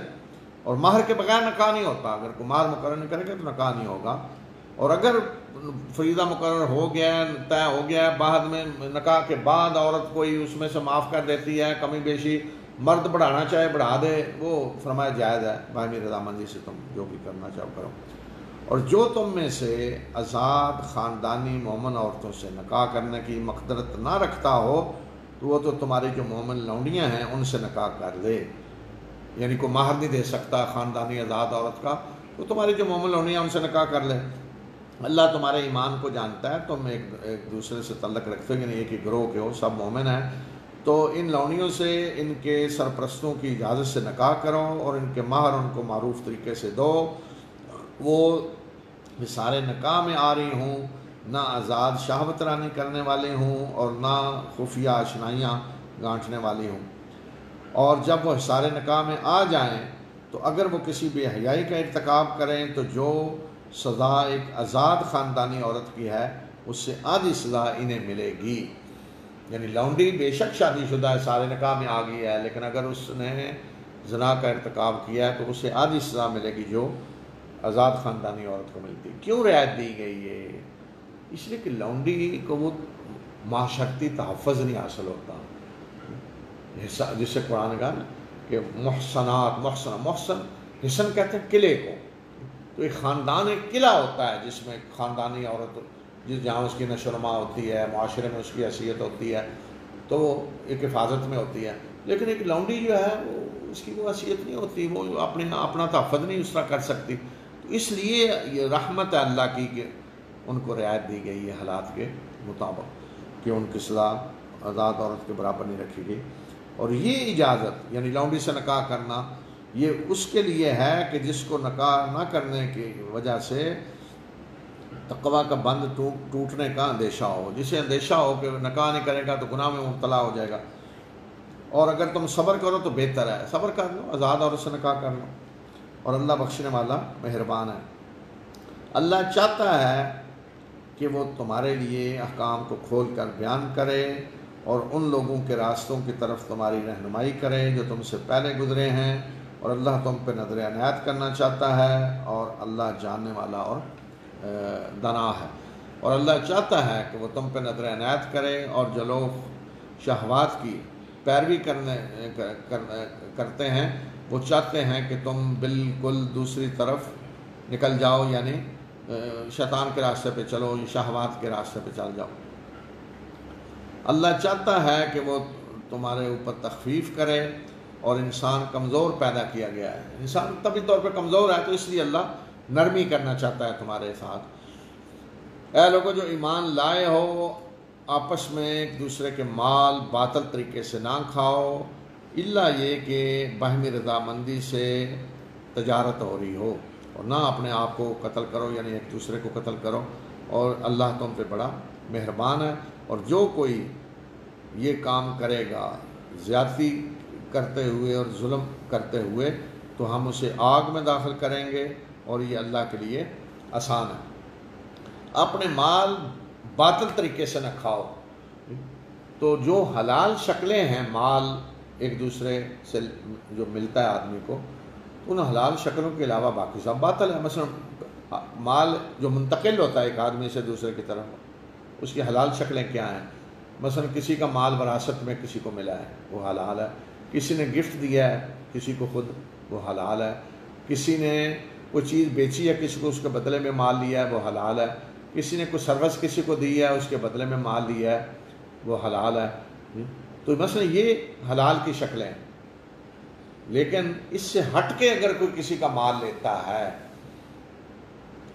اور مہر کے بغیر نکاح نہیں ہوتا۔ اگر کوئی مہر مقرر نہیں کرے گا تو نکاح نہیں ہوگا، اور اگر فریضہ مقرر ہو گیا، طے ہو گیا، بعد میں نکاح کے بعد عورت کوئی اس میں سے معاف کر دیتی ہے، کمی بیشی مرد بڑھانا چاہے بڑھا دے، وہ فرمایا جائز ہے، باہمی رضامندی سے تم جو بھی کرنا چاہو کرو۔ اور جو تم میں سے آزاد خاندانی مومن عورتوں سے نکاح کرنے کی مقدرت نہ رکھتا ہو تو وہ تو تمہاری جو مومن لونڈیاں ہیں ان سے نکاح کر لے، یعنی کوئی مہر نہیں دے سکتا خاندانی آزاد عورت کا، تو تمہاری جو مومن لونڈیاں ان سے نکاح کر لے۔ اللہ تمہارے ایمان کو جانتا ہے، تم ایک دوسرے سے تعلق رکھتے ہو، یعنی ایک ہی گروہ کے ہو، سب مومن ہیں، تو ان لونڈیوں سے ان کے سرپرستوں کی اجازت سے نکاح کرو، اور ان کے مہر ان کو معروف طریقے سے دو، وہ سارے نکاح میں آ رہی ہوں، نہ آزاد شہوت رانی کرنے والے ہوں اور نہ خفیہ آشنائیاں گانٹھنے والی ہوں۔ اور جب وہ سارے نکاح میں آ جائیں تو اگر وہ کسی بے حیائی کا ارتکاب کریں تو جو سزا ایک آزاد خاندانی عورت کی ہے اس سے آدھی سزا انہیں ملے گی، یعنی لونڈی بے شک شادی شدہ ہے، سارے نکاح میں آ گئی ہے، لیکن اگر اس نے زنا کا ارتکاب کیا ہے تو اسے آدھی سزا ملے گی جو آزاد خاندانی عورت کو ملتی. کیوں رعایت دی گئی ہے؟ اس لیے کہ لونڈی کو وہ معاشرتی تحفظ نہیں حاصل ہوتا، جس سے قرآن کہا نا کہ محسنات، محسن حسن کہتے ہیں قلعے کو. تو ایک خاندان ایک قلعہ ہوتا ہے جس میں خاندانی عورت، جہاں اس کی نشو و نما ہوتی ہے، معاشرے میں اس کی حیثیت ہوتی ہے، تو وہ ایک حفاظت میں ہوتی ہے. لیکن ایک لونڈی جو ہے وہ اس کی وہ حیثیت نہیں ہوتی، وہ اپنا تحفظ نہیں اس طرح کر سکتی. تو اس لیے یہ رحمت ہے اللہ کی کہ ان کو رعایت دی گئی ہے حالات کے مطابق، کہ ان کی سزا آزاد عورت کے برابر نہیں رکھی گئی. اور یہ اجازت یعنی لونڈی سے نکاح کرنا یہ اس کے لیے ہے کہ جس کو نکاح نہ کرنے کی وجہ سے تقویٰ کا بند ٹوٹنے کا اندیشہ ہو، جسے اندیشہ ہو کہ نکاح نہیں کرے گا تو گناہ میں مبتلا ہو جائے گا. اور اگر تم صبر کرو تو بہتر ہے، صبر کر لو، آزاد عورت سے نکاح کر لو. اور اللہ بخشنے والا مہربان ہے. اللہ چاہتا ہے کہ وہ تمہارے لیے احکام کو کھول کر بیان کرے اور ان لوگوں کے راستوں کی طرف تمہاری رہنمائی کرے جو تم سے پہلے گزرے ہیں. اور اللہ تم پہ نظر عنایت کرنا چاہتا ہے، اور اللہ جاننے والا اور دانا ہے. اور اللہ چاہتا ہے کہ وہ تم پہ نظر عنایت کرے، اور جو لوگ شہوات کی پیروی کرتے ہیں وہ چاہتے ہیں کہ تم بالکل دوسری طرف نکل جاؤ، یعنی شیطان کے راستے پہ چلو، شہوات کے راستے پہ چل جاؤ. اللہ چاہتا ہے کہ وہ تمہارے اوپر تخفیف کرے، اور انسان کمزور پیدا کیا گیا ہے، انسان طبی طور پہ کمزور ہے، تو اس لیے اللہ نرمی کرنا چاہتا ہے تمہارے ساتھ. اے لوگوں جو ایمان لائے ہو، آپس میں ایک دوسرے کے مال باطل طریقے سے نہ کھاؤ، الا یہ کہ باہمی رضامندی سے تجارت ہو رہی ہو، اور نہ اپنے آپ کو قتل کرو، یعنی ایک دوسرے کو قتل کرو، اور اللہ تم پہ بڑا مہربان ہے. اور جو کوئی یہ کام کرے گا زیادتی کرتے ہوئے اور ظلم کرتے ہوئے تو ہم اسے آگ میں داخل کریں گے، اور یہ اللہ کے لیے آسان ہے. اپنے مال باطل طریقے سے نہ کھاؤ. تو جو حلال شکلیں ہیں مال ایک دوسرے سے جو ملتا ہے آدمی کو، ان حلال شکلوں کے علاوہ باقی سب باطل ہے. مثلا مال جو منتقل ہوتا ہے ایک آدمی سے دوسرے کی طرف، اس کی حلال شکلیں کیا ہیں؟ مثلا کسی کا مال وراثت میں کسی کو ملا ہے، وہ حلال ہے. کسی نے گفٹ دیا ہے کسی کو خود، وہ حلال ہے. کسی نے کوئی چیز بیچی ہے کسی کو، اس کے بدلے میں مال لیا ہے، وہ حلال ہے. کسی نے کوئی سروس کسی کو دی ہے، اس کے بدلے میں مال لیا ہے، وہ حلال ہے. تو مثلا یہ حلال کی شکلیں ہیں. لیکن اس سے ہٹ کے اگر کوئی کسی کا مال لیتا ہے،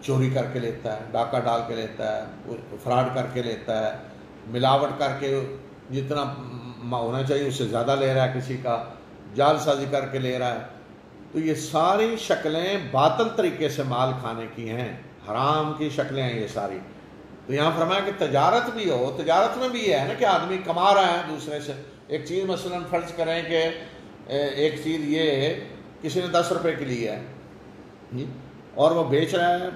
چوری کر کے لیتا ہے، ڈاکہ ڈال کے لیتا ہے، فراڈ کر کے لیتا ہے، ملاوٹ کر کے جتنا ہونا چاہیے اس سے زیادہ لے رہا ہے، کسی کا جال سازی کر کے لے رہا ہے، تو یہ ساری شکلیں باطل طریقے سے مال کھانے کی ہیں، حرام کی شکلیں ہیں یہ ساری. تو یہاں فرمایا کہ تجارت بھی ہو. تجارت میں بھی یہ ہے نا کہ آدمی کما رہا ہے دوسرے سے. ایک چیز مثلا فرض کریں کہ ایک چیز یہ ہے کسی نے 10 روپے کی لی ہے اور وہ بیچ رہا ہے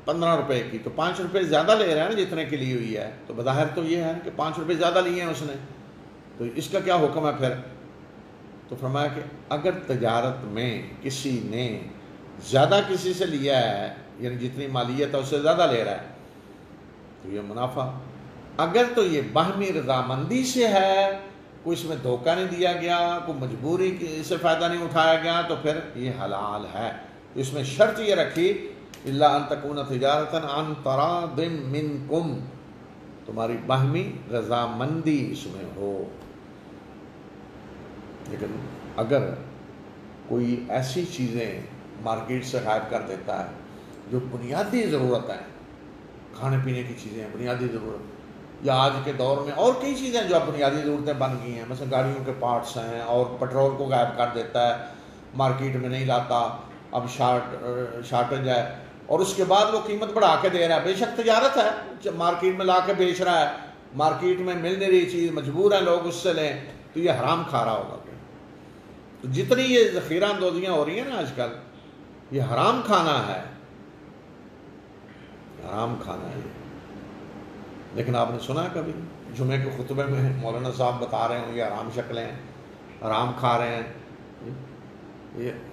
15 روپے کی، تو 5 روپے زیادہ لے رہا ہے نا جتنے کی لی ہوئی ہے. تو بظاہر تو یہ ہے کہ 5 روپے زیادہ لیے ہیں اس نے، تو اس کا کیا حکم ہے پھر؟ تو فرمایا کہ اگر تجارت میں کسی نے زیادہ کسی سے لیا ہے، یعنی جتنی مالیت ہے اس سے زیادہ لے رہا ہے، تو یہ منافع. اگر تو یہ باہمی رضامندی سے ہے، کوئی اس میں دھوکہ نہیں دیا گیا، کوئی مجبوری سے فائدہ نہیں اٹھایا گیا، تو پھر یہ حلال ہے. تو اس میں شرط یہ رکھی الا ان تکون تجارتا عن تراض منکم، تمہاری باہمی رضامندی اس میں ہو. لیکن اگر کوئی ایسی چیزیں مارکیٹ سے غائب کر دیتا ہے جو بنیادی ضرورت ہے، کھانے پینے کی چیزیں بنیادی ضرورت، یا آج کے دور میں اور کئی چیزیں جو اب بنیادی ضرورتیں بن گئی ہیں، مثلا گاڑیوں کے پارٹس ہیں، اور پیٹرول کو غائب کر دیتا ہے، مارکیٹ میں نہیں لاتا، اب شارٹیج ہے، اور اس کے بعد وہ قیمت بڑھا کے دے رہا ہے. بے شک تجارت ہے، مارکیٹ میں لا کے بیچ رہا ہے، مارکیٹ میں مل نہیں رہی چیز، مجبور ہیں لوگ اس سے لیں، تو یہ حرام کھا رہا ہوگا. تو جتنی یہ ذخیرہ اندوزیاں ہو رہی ہیں نا آج کل، یہ حرام کھانا ہے، حرام کھانا ہے. لیکن آپ نے سنا ہے کبھی جمعے کے خطبے میں مولانا صاحب بتا رہے ہوں یہ آرام شکلیں ہیں، آرام کھا رہے ہیں،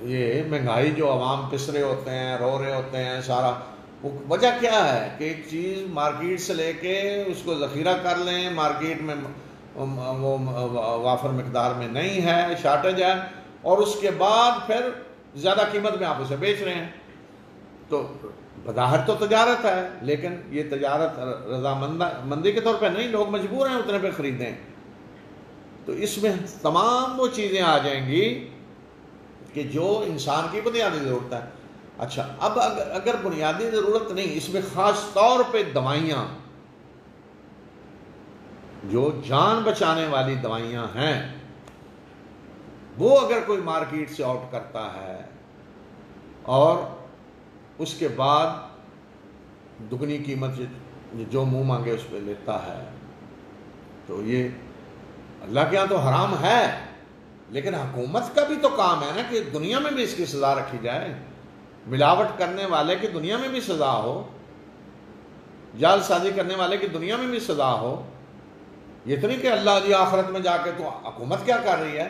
یہ مہنگائی جو عوام پس رہے ہوتے ہیں، رو رہے ہوتے ہیں، سارا وجہ کیا ہے کہ ایک چیز مارکیٹ سے لے کے اس کو ذخیرہ کر لیں، مارکیٹ میں وہ وافر مقدار میں نہیں ہے، شارٹیج ہے، اور اس کے بعد پھر زیادہ قیمت میں آپ اسے بیچ رہے ہیں. تو بظاہر تو تجارت ہے، لیکن یہ تجارت رضامندی کے طور پہ نہیں، لوگ مجبور ہیں اتنے پہ خریدیں. تو اس میں تمام وہ چیزیں آ جائیں گی کہ جو انسان کی بنیادی ضرورت ہے. اچھا، اب اگر بنیادی ضرورت نہیں، اس میں خاص طور پہ دوائیاں، جو جان بچانے والی دوائیاں ہیں، وہ اگر کوئی مارکیٹ سے آؤٹ کرتا ہے اور اس کے بعد دگنی قیمت جو منہ مانگے اس پہ لیتا ہے، تو یہ اللہ کے ہاں تو حرام ہے، لیکن حکومت کا بھی تو کام ہے نا کہ دنیا میں بھی اس کی سزا رکھی جائے، ملاوٹ کرنے والے کی دنیا میں بھی سزا ہو، جال سازی کرنے والے کی دنیا میں بھی سزا ہو. یہ تو نہیں کہ اللہ جی آخرت میں جا کے تو حکومت کیا کر رہی ہے.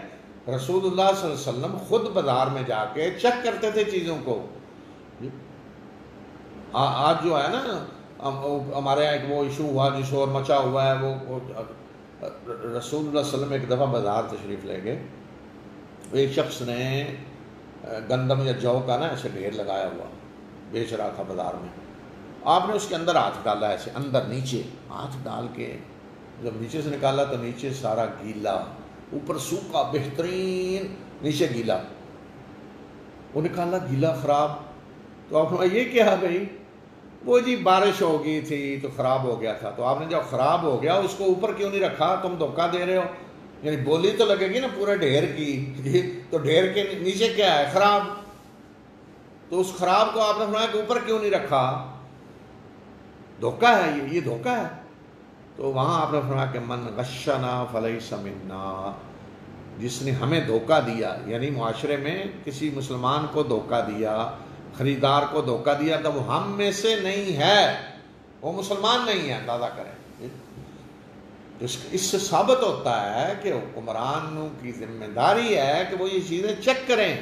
رسول اللہ صلی اللہ علیہ وسلم خود بازار میں جا کے چیک کرتے تھے چیزوں کو. آج جو ہے نا ہمارے یہاں ایک وہ ایشو ہوا جو شور مچا ہوا ہے، وہ رسول اللہ صلی اللہ علیہ وسلم ایک دفعہ بازار تشریف لے گئے، ایک شخص نے گندم یا جو کا نا ایسے ڈھیر لگایا ہوا بیچ رہا تھا بازار میں. آپ نے اس کے اندر ہاتھ ڈالا، ایسے اندر نیچے ہاتھ ڈال کے جب نیچے سے نکالا تو نیچے سارا گیلا، اوپر سوکھا بہترین، نیچے گیلا. وہ نکالا گیلا خراب. تو آپ نے یہ کیا بھائی؟ وہ جی بارش ہو گئی تھی تو خراب ہو گیا تھا. تو آپ نے جب خراب ہو گیا اس کو اوپر کیوں نہیں رکھا؟ تم دھوکہ دے رہے ہو. یعنی بولی تو لگے گی نا پورے ڈھیر کی، تو ڈھیر کے نیچے کیا ہے؟ خراب. تو اس خراب کو آپ نے فرمایا کہ اوپر کیوں نہیں رکھا؟ دھوکہ ہے، یہ دھوکہ ہے. تو وہاں آپ نے فرمایا کہ من غشنا فلیس منا، جس نے ہمیں دھوکہ دیا، یعنی معاشرے میں کسی مسلمان کو دھوکہ دیا، خریدار کو دھوکہ دیا، تو وہ ہم میں سے نہیں ہے، وہ مسلمان نہیں ہے. اندازہ کریں. اس سے ثابت ہوتا ہے کہ حکمرانوں کی ذمہ داری ہے کہ وہ یہ چیزیں چیک کریں،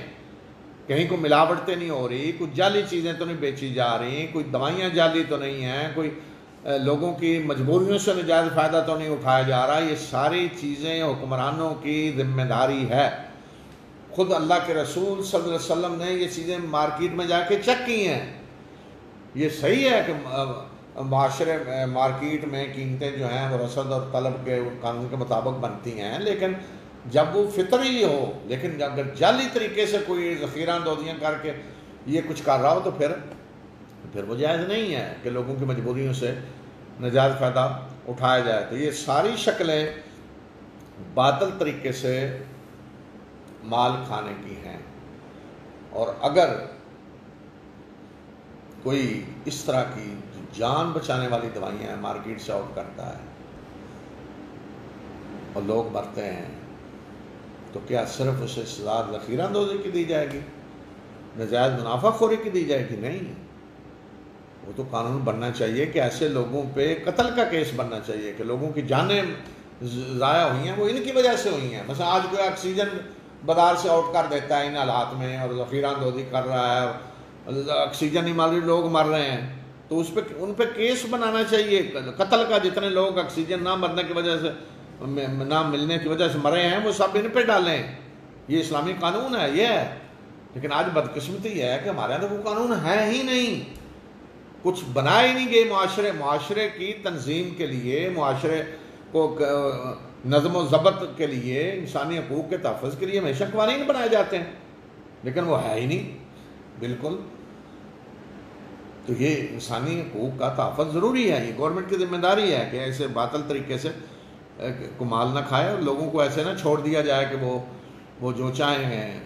کہیں کوئی ملاوٹیں نہیں ہو رہی، کوئی جعلی چیزیں تو نہیں بیچی جا رہی، کوئی دوائیاں جعلی تو نہیں ہیں، کوئی لوگوں کی مجبوریوں سے ناجائز فائدہ تو نہیں اٹھایا جا رہا. یہ ساری چیزیں حکمرانوں کی ذمہ داری ہے. خود اللہ کے رسول صلی اللہ علیہ وسلم نے یہ چیزیں مارکیٹ میں جا کے چیک کی ہیں. یہ صحیح ہے کہ مارکیٹ میں قیمتیں جو ہیں وہ رسد اور طلب کے قانون کے مطابق بنتی ہیں، لیکن جب وہ فطری ہو. لیکن اگر جعلی طریقے سے کوئی ذخیرہ اندوزیاں کر کے یہ کچھ کر رہا ہو تو پھر وہ جائز نہیں ہے کہ لوگوں کی مجبوریوں سے ناجائز فائدہ اٹھایا جائے. تو یہ ساری شکلیں باطل طریقے سے مال کھانے کی ہیں. اور اگر کوئی اس طرح کی جان بچانے والی دوائیاں مارکیٹ سے آؤٹ کرتا ہے اور لوگ مرتے ہیں، تو کیا صرف اسے سزا ذخیرہ اندوزی کی دی جائے گی، ناجائز منافع خوری کی دی جائے گی؟ نہیں. وہ تو قانون بننا چاہیے کہ ایسے لوگوں پہ قتل کا کیس بننا چاہیے کہ لوگوں کی جانیں ضائع ہوئی ہیں وہ ان کی وجہ سے ہوئی ہیں. مثلا آج کوئی آکسیجن بازار سے آؤٹ کر دیتا ہے ان حالات میں اور ذخیرہ اندوزی کر رہا ہے، آکسیجن نہیں مل رہی، لوگ مر رہے ہیں، تو ان پہ کیس بنانا چاہیے قتل کا. جتنے لوگ آکسیجن نہ مرنے کی وجہ سے، نہ ملنے کی وجہ سے مرے ہیں، وہ سب ان پہ ڈالیں. یہ اسلامی قانون ہے، یہ ہے. لیکن آج بدقسمتی ہے کہ ہمارے یہاں تو وہ قانون ہے ہی نہیں، کچھ بنائے ہی نہیں گئے. معاشرے کی تنظیم کے لیے، معاشرے کو نظم و ضبط کے لیے، انسانی حقوق کے تحفظ کے لیے ہمیشہ قوانین بنائے جاتے ہیں، لیکن وہ ہے ہی نہیں بالکل. تو یہ انسانی حقوق کا تحفظ ضروری ہے، یہ گورنمنٹ کی ذمہ داری ہے کہ ایسے باطل طریقے سے کو مال نہ کھائے اور لوگوں کو ایسے نہ چھوڑ دیا جائے کہ وہ جو چاہیں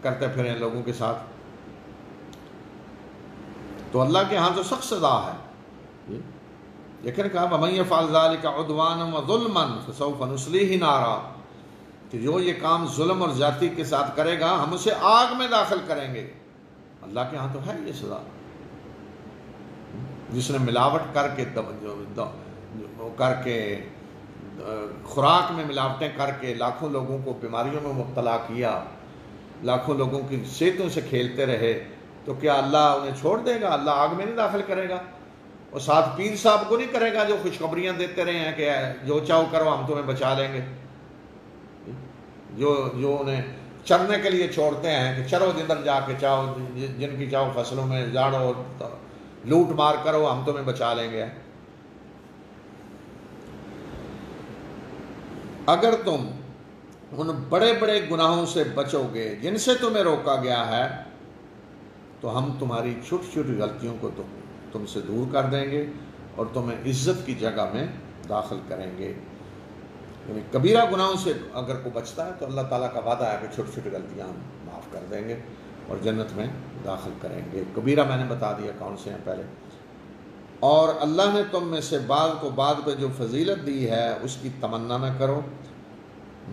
کرتے پھریں لوگوں کے ساتھ. تو اللہ کے ہاں تو سخت سزا ہے. لیکن کہا وَمَن يَفْعَلْ ذَلِكَ عُدْوَانًا وَظُلْمًا فَسَوْفَ نُصْلِيهِ نَارًا، کہ جو یہ کام ظلم اور زیادتی کے ساتھ کرے گا ہم اسے آگ میں داخل کریں گے. اللہ کے ہاں تو ہے یہ سزا. جس نے ملاوٹ کر کے کر کے خوراک میں ملاوٹیں کر کے لاکھوں لوگوں کو بیماریوں میں مبتلا کیا، لاکھوں لوگوں کی صحتوں سے کھیلتے رہے، تو کیا اللہ انہیں چھوڑ دے گا؟ اللہ آگ میں نہیں داخل کرے گا؟ اور ساتھ پیر صاحب کو نہیں کرے گا جو خوشخبریاں دیتے رہے ہیں کہ جو چاہو کرو ہم تمہیں بچا لیں گے، جو انہیں چرنے کے لیے چھوڑتے ہیں کہ چرو جدھر جا کے چاہو، جن کی چاہو فصلوں میں جاڑو، لوٹ مار کرو، ہم تمہیں بچا لیں گے۔ اگر تم ان بڑے بڑے گناہوں سے بچو گے جن سے تمہیں روکا گیا ہے تو ہم تمہاری چھوٹی چھوٹی غلطیوں کو تم سے دور کر دیں گے اور تمہیں عزت کی جگہ میں داخل کریں گے۔ یعنی کبیرہ گناہوں سے اگر کوئی بچتا ہے تو اللہ تعالیٰ کا وعدہ ہے کہ چھوٹی چھوٹی غلطیاں ہم معاف کر دیں گے اور جنت میں داخل کریں گے۔ کبیرہ میں نے بتا دیا کون سے ہیں پہلے۔ اور اللہ نے تم میں سے بعض کو بعض پہ جو فضیلت دی ہے اس کی تمنا نہ کرو۔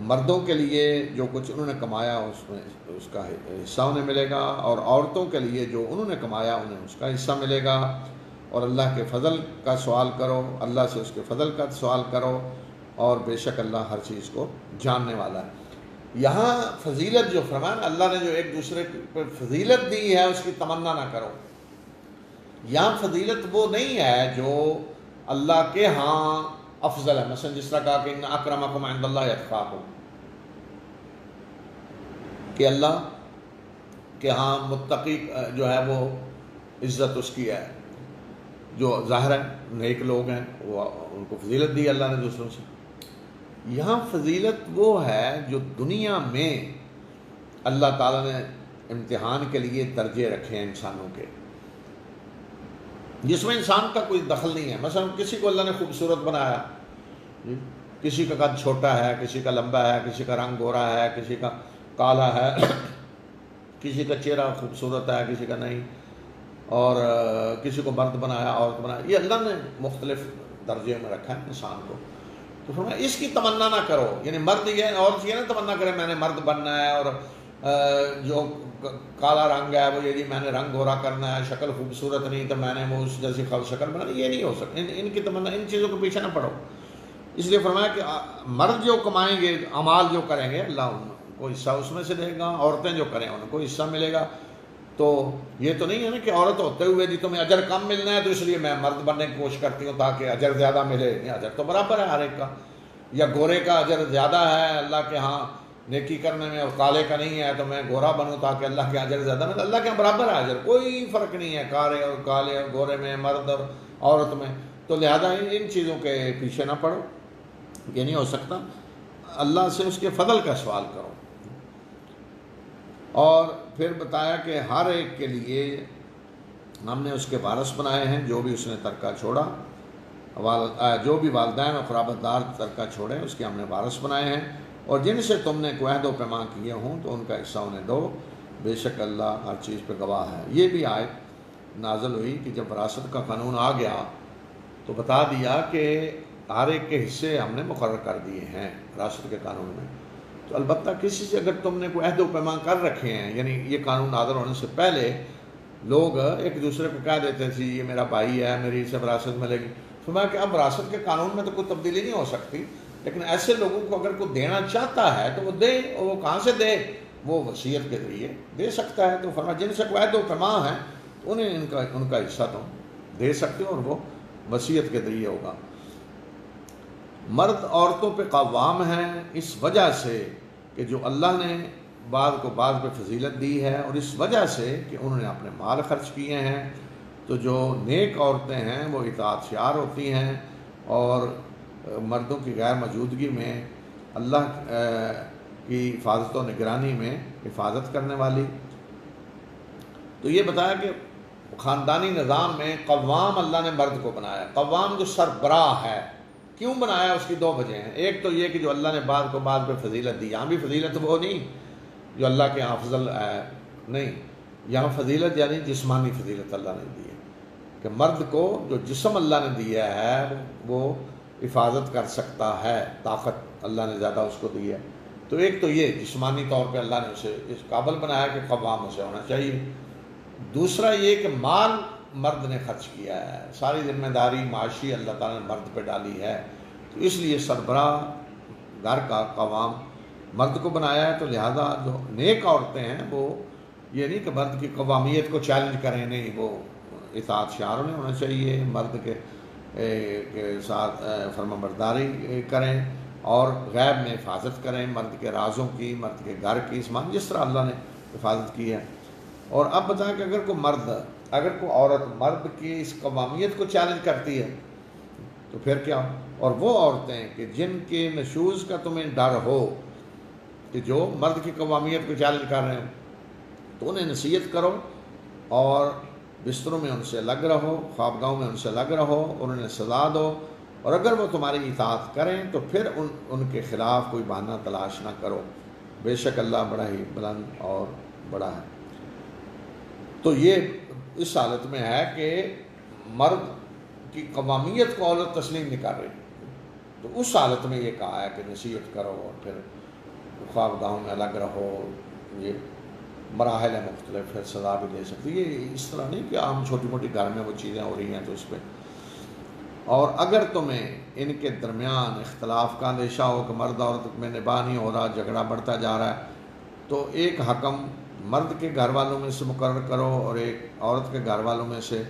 مردوں کے لیے جو کچھ انہوں نے کمایا اس کا حصہ انہیں ملے گا، اور عورتوں کے لیے جو انہوں نے کمایا انہیں اس کا حصہ ملے گا۔ اور اللہ کے فضل کا سوال کرو، اللہ سے اس کے فضل کا سوال کرو، اور بے شک اللہ ہر چیز کو جاننے والا ہے۔ یہاں فضیلت جو فرمایا اللہ نے جو ایک دوسرے پر فضیلت دی ہے اس کی تمنا نہ کرو، یہاں فضیلت وہ نہیں ہے جو اللہ کے ہاں افضل ہے۔ مثلا جس طرح کہا کہ ان اکرمکم عند اللہ اتقاکم، کہ اللہ کے ہاں متقی جو ہے وہ عزت اس کی ہے، جو ظاہر ہے نیک لوگ ہیں وہ ان کو فضیلت دی اللہ نے دوسروں سے۔ یہاں فضیلت وہ ہے جو دنیا میں اللہ تعالیٰ نے امتحان کے لیے درجے رکھے ہیں انسانوں کے، جس میں انسان کا کوئی دخل نہیں ہے۔ مثلا کسی کو اللہ نے خوبصورت بنایا، کسی کا قد چھوٹا ہے، کسی کا لمبا ہے، کسی کا رنگ گورا ہے، کسی کا کالا ہے، کسی کا چہرہ خوبصورت ہے، کسی کا نہیں، اور کسی کو مرد بنایا، عورت بنایا، یہ اللہ نے مختلف درجے میں رکھا ہے انسان کو۔ تو فرمایا اس کی تمنا نہ کرو، یعنی مرد یہ عورت یہ نہ تمنا کرے میں نے مرد بننا ہے، اور جو کالا رنگ ہے وہ یہ جی میں نے رنگ گورا کرنا ہے، شکل خوبصورت نہیں تو میں نے وہ اس جیسی شکل بنانی، یہ نہیں ہو سکتا۔ ان کی تمنا، ان چیزوں کے پیچھے نہ پڑو۔ اس لیے فرمایا کہ مرد جو کمائیں گے، اعمال جو کریں گے، اللہ ان کو حصہ اس میں سے دے گا، عورتیں جو کریں ان کو حصہ ملے گا۔ تو یہ تو نہیں ہے نا کہ عورت ہوتے ہوئے جی تمہیں اجر کم ملنا ہے تو اس لیے میں مرد بننے کی کوشش کرتی ہوں تاکہ اجر زیادہ ملے۔ نہیں، اجر تو برابر ہے ہر ایک کا۔ یا گورے کا اجر زیادہ ہے اللہ کے ہاں نیکی کرنے میں، اور کالے کا نہیں ہے تو میں گورا بنوں تاکہ اللہ کے اجر زیادہ ملے۔ اللہ کے یہاں برابر ہے اجر، کوئی فرق نہیں ہے کالے اور کالے اور گورے میں، مرد اور عورت میں۔ تو لہذا ان چیزوں کے پیچھے نہ پڑو، یہ نہیں ہو سکتا۔ اللہ سے اس کے فضل کا سوال کرو۔ اور پھر بتایا کہ ہر ایک کے لیے ہم نے اس کے وارث بنائے ہیں جو بھی اس نے ترکہ چھوڑا، جو بھی والدین اور قرابت دار ترکہ چھوڑے اس کے ہم نے وارث بنائے ہیں، اور جن سے تم نے کوئی عہد و پیمان کیے ہوں تو ان کا حصہ انہیں دو، بے شک اللہ ہر چیز پہ گواہ ہے۔ یہ بھی آیت نازل ہوئی کہ جب وراثت کا قانون آ گیا تو بتا دیا کہ ہر ایک کے حصے ہم نے مقرر کر دیے ہیں وراثت کے قانون میں۔ تو البتہ کسی سے اگر تم نے کوئی عہد و پیمان کر رکھے ہیں، یعنی یہ قانون نازل ہونے سے پہلے لوگ ایک دوسرے کو کہہ دیتے تھے یہ میرا بھائی ہے، میری اسے وراثت ملے گی، فرمایا کہ اب وراثت کے قانون میں تو کوئی تبدیلی نہیں ہو سکتی، لیکن ایسے لوگوں کو اگر کوئی دینا چاہتا ہے تو وہ دے، اور وہ کہاں سے دے؟ وہ وصیت کے ذریعے دے سکتا ہے۔ تو فرمایا جن سے کوئی عہد و پیمان ہے انہیں ان کا حصہ تم دے سکتے ہو، اور وہ وصیت کے ذریعے ہوگا۔ مرد عورتوں پہ قوام ہیں اس وجہ سے کہ جو اللہ نے بعض کو بعض پہ فضیلت دی ہے، اور اس وجہ سے کہ انہوں نے اپنے مال خرچ کیے ہیں۔ تو جو نیک عورتیں ہیں وہ اطاعت شعار ہوتی ہیں، اور مردوں کی غیر موجودگی میں اللہ کی حفاظت و نگرانی میں حفاظت کرنے والی۔ تو یہ بتایا کہ خاندانی نظام میں قوام اللہ نے مرد کو بنایا، قوام جو سربراہ ہے۔ کیوں بنایا؟ اس کی دو وجہ ہیں۔ ایک تو یہ کہ جو اللہ نے بعض کو بعض پہ فضیلت دی، یہاں بھی فضیلت وہ نہیں جو اللہ کے یہاں افضل ہے، نہیں، یہاں فضیلت یعنی جسمانی فضیلت اللہ نے دی ہے کہ مرد کو جو جسم اللہ نے دیا ہے وہ حفاظت کر سکتا ہے، طاقت اللہ نے زیادہ اس کو دی ہے۔ تو ایک تو یہ جسمانی طور پہ اللہ نے اسے اس قابل بنایا کہ قوام اسے ہونا چاہیے۔ دوسرا یہ کہ مال مرد نے خرچ کیا ہے، ساری ذمہ داری معاشی اللہ تعالیٰ نے مرد پہ ڈالی ہے، تو اس لیے سربراہ گھر کا قوام مرد کو بنایا ہے، تو لہذا جو نیک عورتیں ہیں وہ یہ نہیں کہ مرد کی قوامیت کو چیلنج کریں، نہیں، وہ اطاعت شعار نہیں ہونا چاہیے، مرد کے ساتھ فرما برداری کریں اور غیب میں حفاظت کریں، مرد کے رازوں کی، مرد کے گھر کی، جس طرح اللہ نے حفاظت کی ہے۔ اور اب بتائیں کہ اگر کوئی عورت مرد کی اس قوامیت کو چیلنج کرتی ہے تو پھر کیا؟ اور وہ عورتیں کہ جن کے نشوز کا تمہیں ڈر ہو کہ جو مرد کی قوامیت کو چیلنج کر رہے ہیں، تو انہیں نصیحت کرو اور بستروں میں ان سے الگ رہو، خوابگاہوں میں ان سے الگ رہو اور انہیں سزا دو، اور اگر وہ تمہاری اطاعت کریں تو پھر ان کے خلاف کوئی بہانہ تلاش نہ کرو، بے شک اللہ بڑا ہی بلند اور بڑا ہے۔ تو یہ اس حالت میں ہے کہ مرد کی قوامیت کو عورت تسلیم نہیں کر رہی، تو اس حالت میں یہ کہا ہے کہ نصیحت کرو اور پھر خوابگاہوں میں الگ رہو۔ یہ مراحل ہے مختلف، پھر سزا بھی دے سکتی، یہ اس طرح نہیں کہ عام چھوٹی موٹی گھر میں وہ چیزیں ہو رہی ہیں تو اس پہ۔ اور اگر تمہیں ان کے درمیان اختلاف کا اندیشہ ہو کہ مرد عورت میں نباہ نہیں ہو رہا، جھگڑا بڑھتا جا رہا ہے، تو ایک حکم مرد کے گھر والوں میں سے مقرر کرو اور ایک عورت کے گھر والوں میں سے،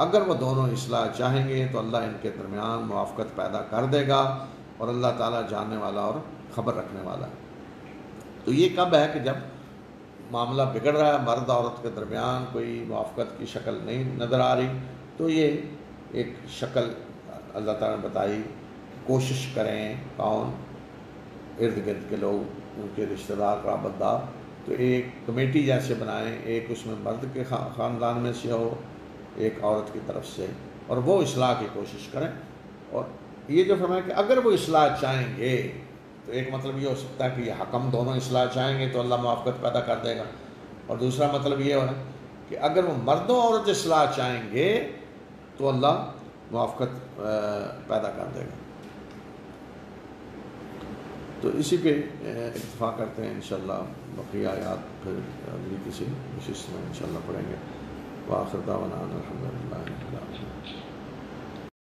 اگر وہ دونوں اصلاح چاہیں گے تو اللہ ان کے درمیان موافقت پیدا کر دے گا، اور اللہ تعالیٰ جاننے والا اور خبر رکھنے والا ہے۔ تو یہ کب ہے کہ جب معاملہ بگڑ رہا ہے، مرد عورت کے درمیان کوئی موافقت کی شکل نہیں نظر آ رہی، تو یہ ایک شکل اللہ تعالیٰ نے بتائی، کوشش کریں کون ارد گرد کے لوگ، ان کے رشتہ دار قرابت دار، تو ایک کمیٹی جیسے بنائیں، ایک اس میں مرد کے خاندان میں سے ہو، ایک عورت کی طرف سے، اور وہ اصلاح کی کوشش کریں۔ اور یہ جو فرمایا کہ اگر وہ اصلاح چاہیں گے، تو ایک مطلب یہ ہو سکتا ہے کہ یہ حکم دونوں اصلاح چاہیں گے تو اللہ موافقت پیدا کر دے گا، اور دوسرا مطلب یہ ہو کہ اگر وہ مرد و عورت اصلاح چاہیں گے تو اللہ موافقت پیدا کر دے گا۔ تو اسی پہ اکتفا کرتے ہیں، انشاءاللہ بقیہ آیات پھر اگلی کسی نشست میں انشاءاللہ پڑھیں گے۔ وآخر دعوانا الحمدللہ۔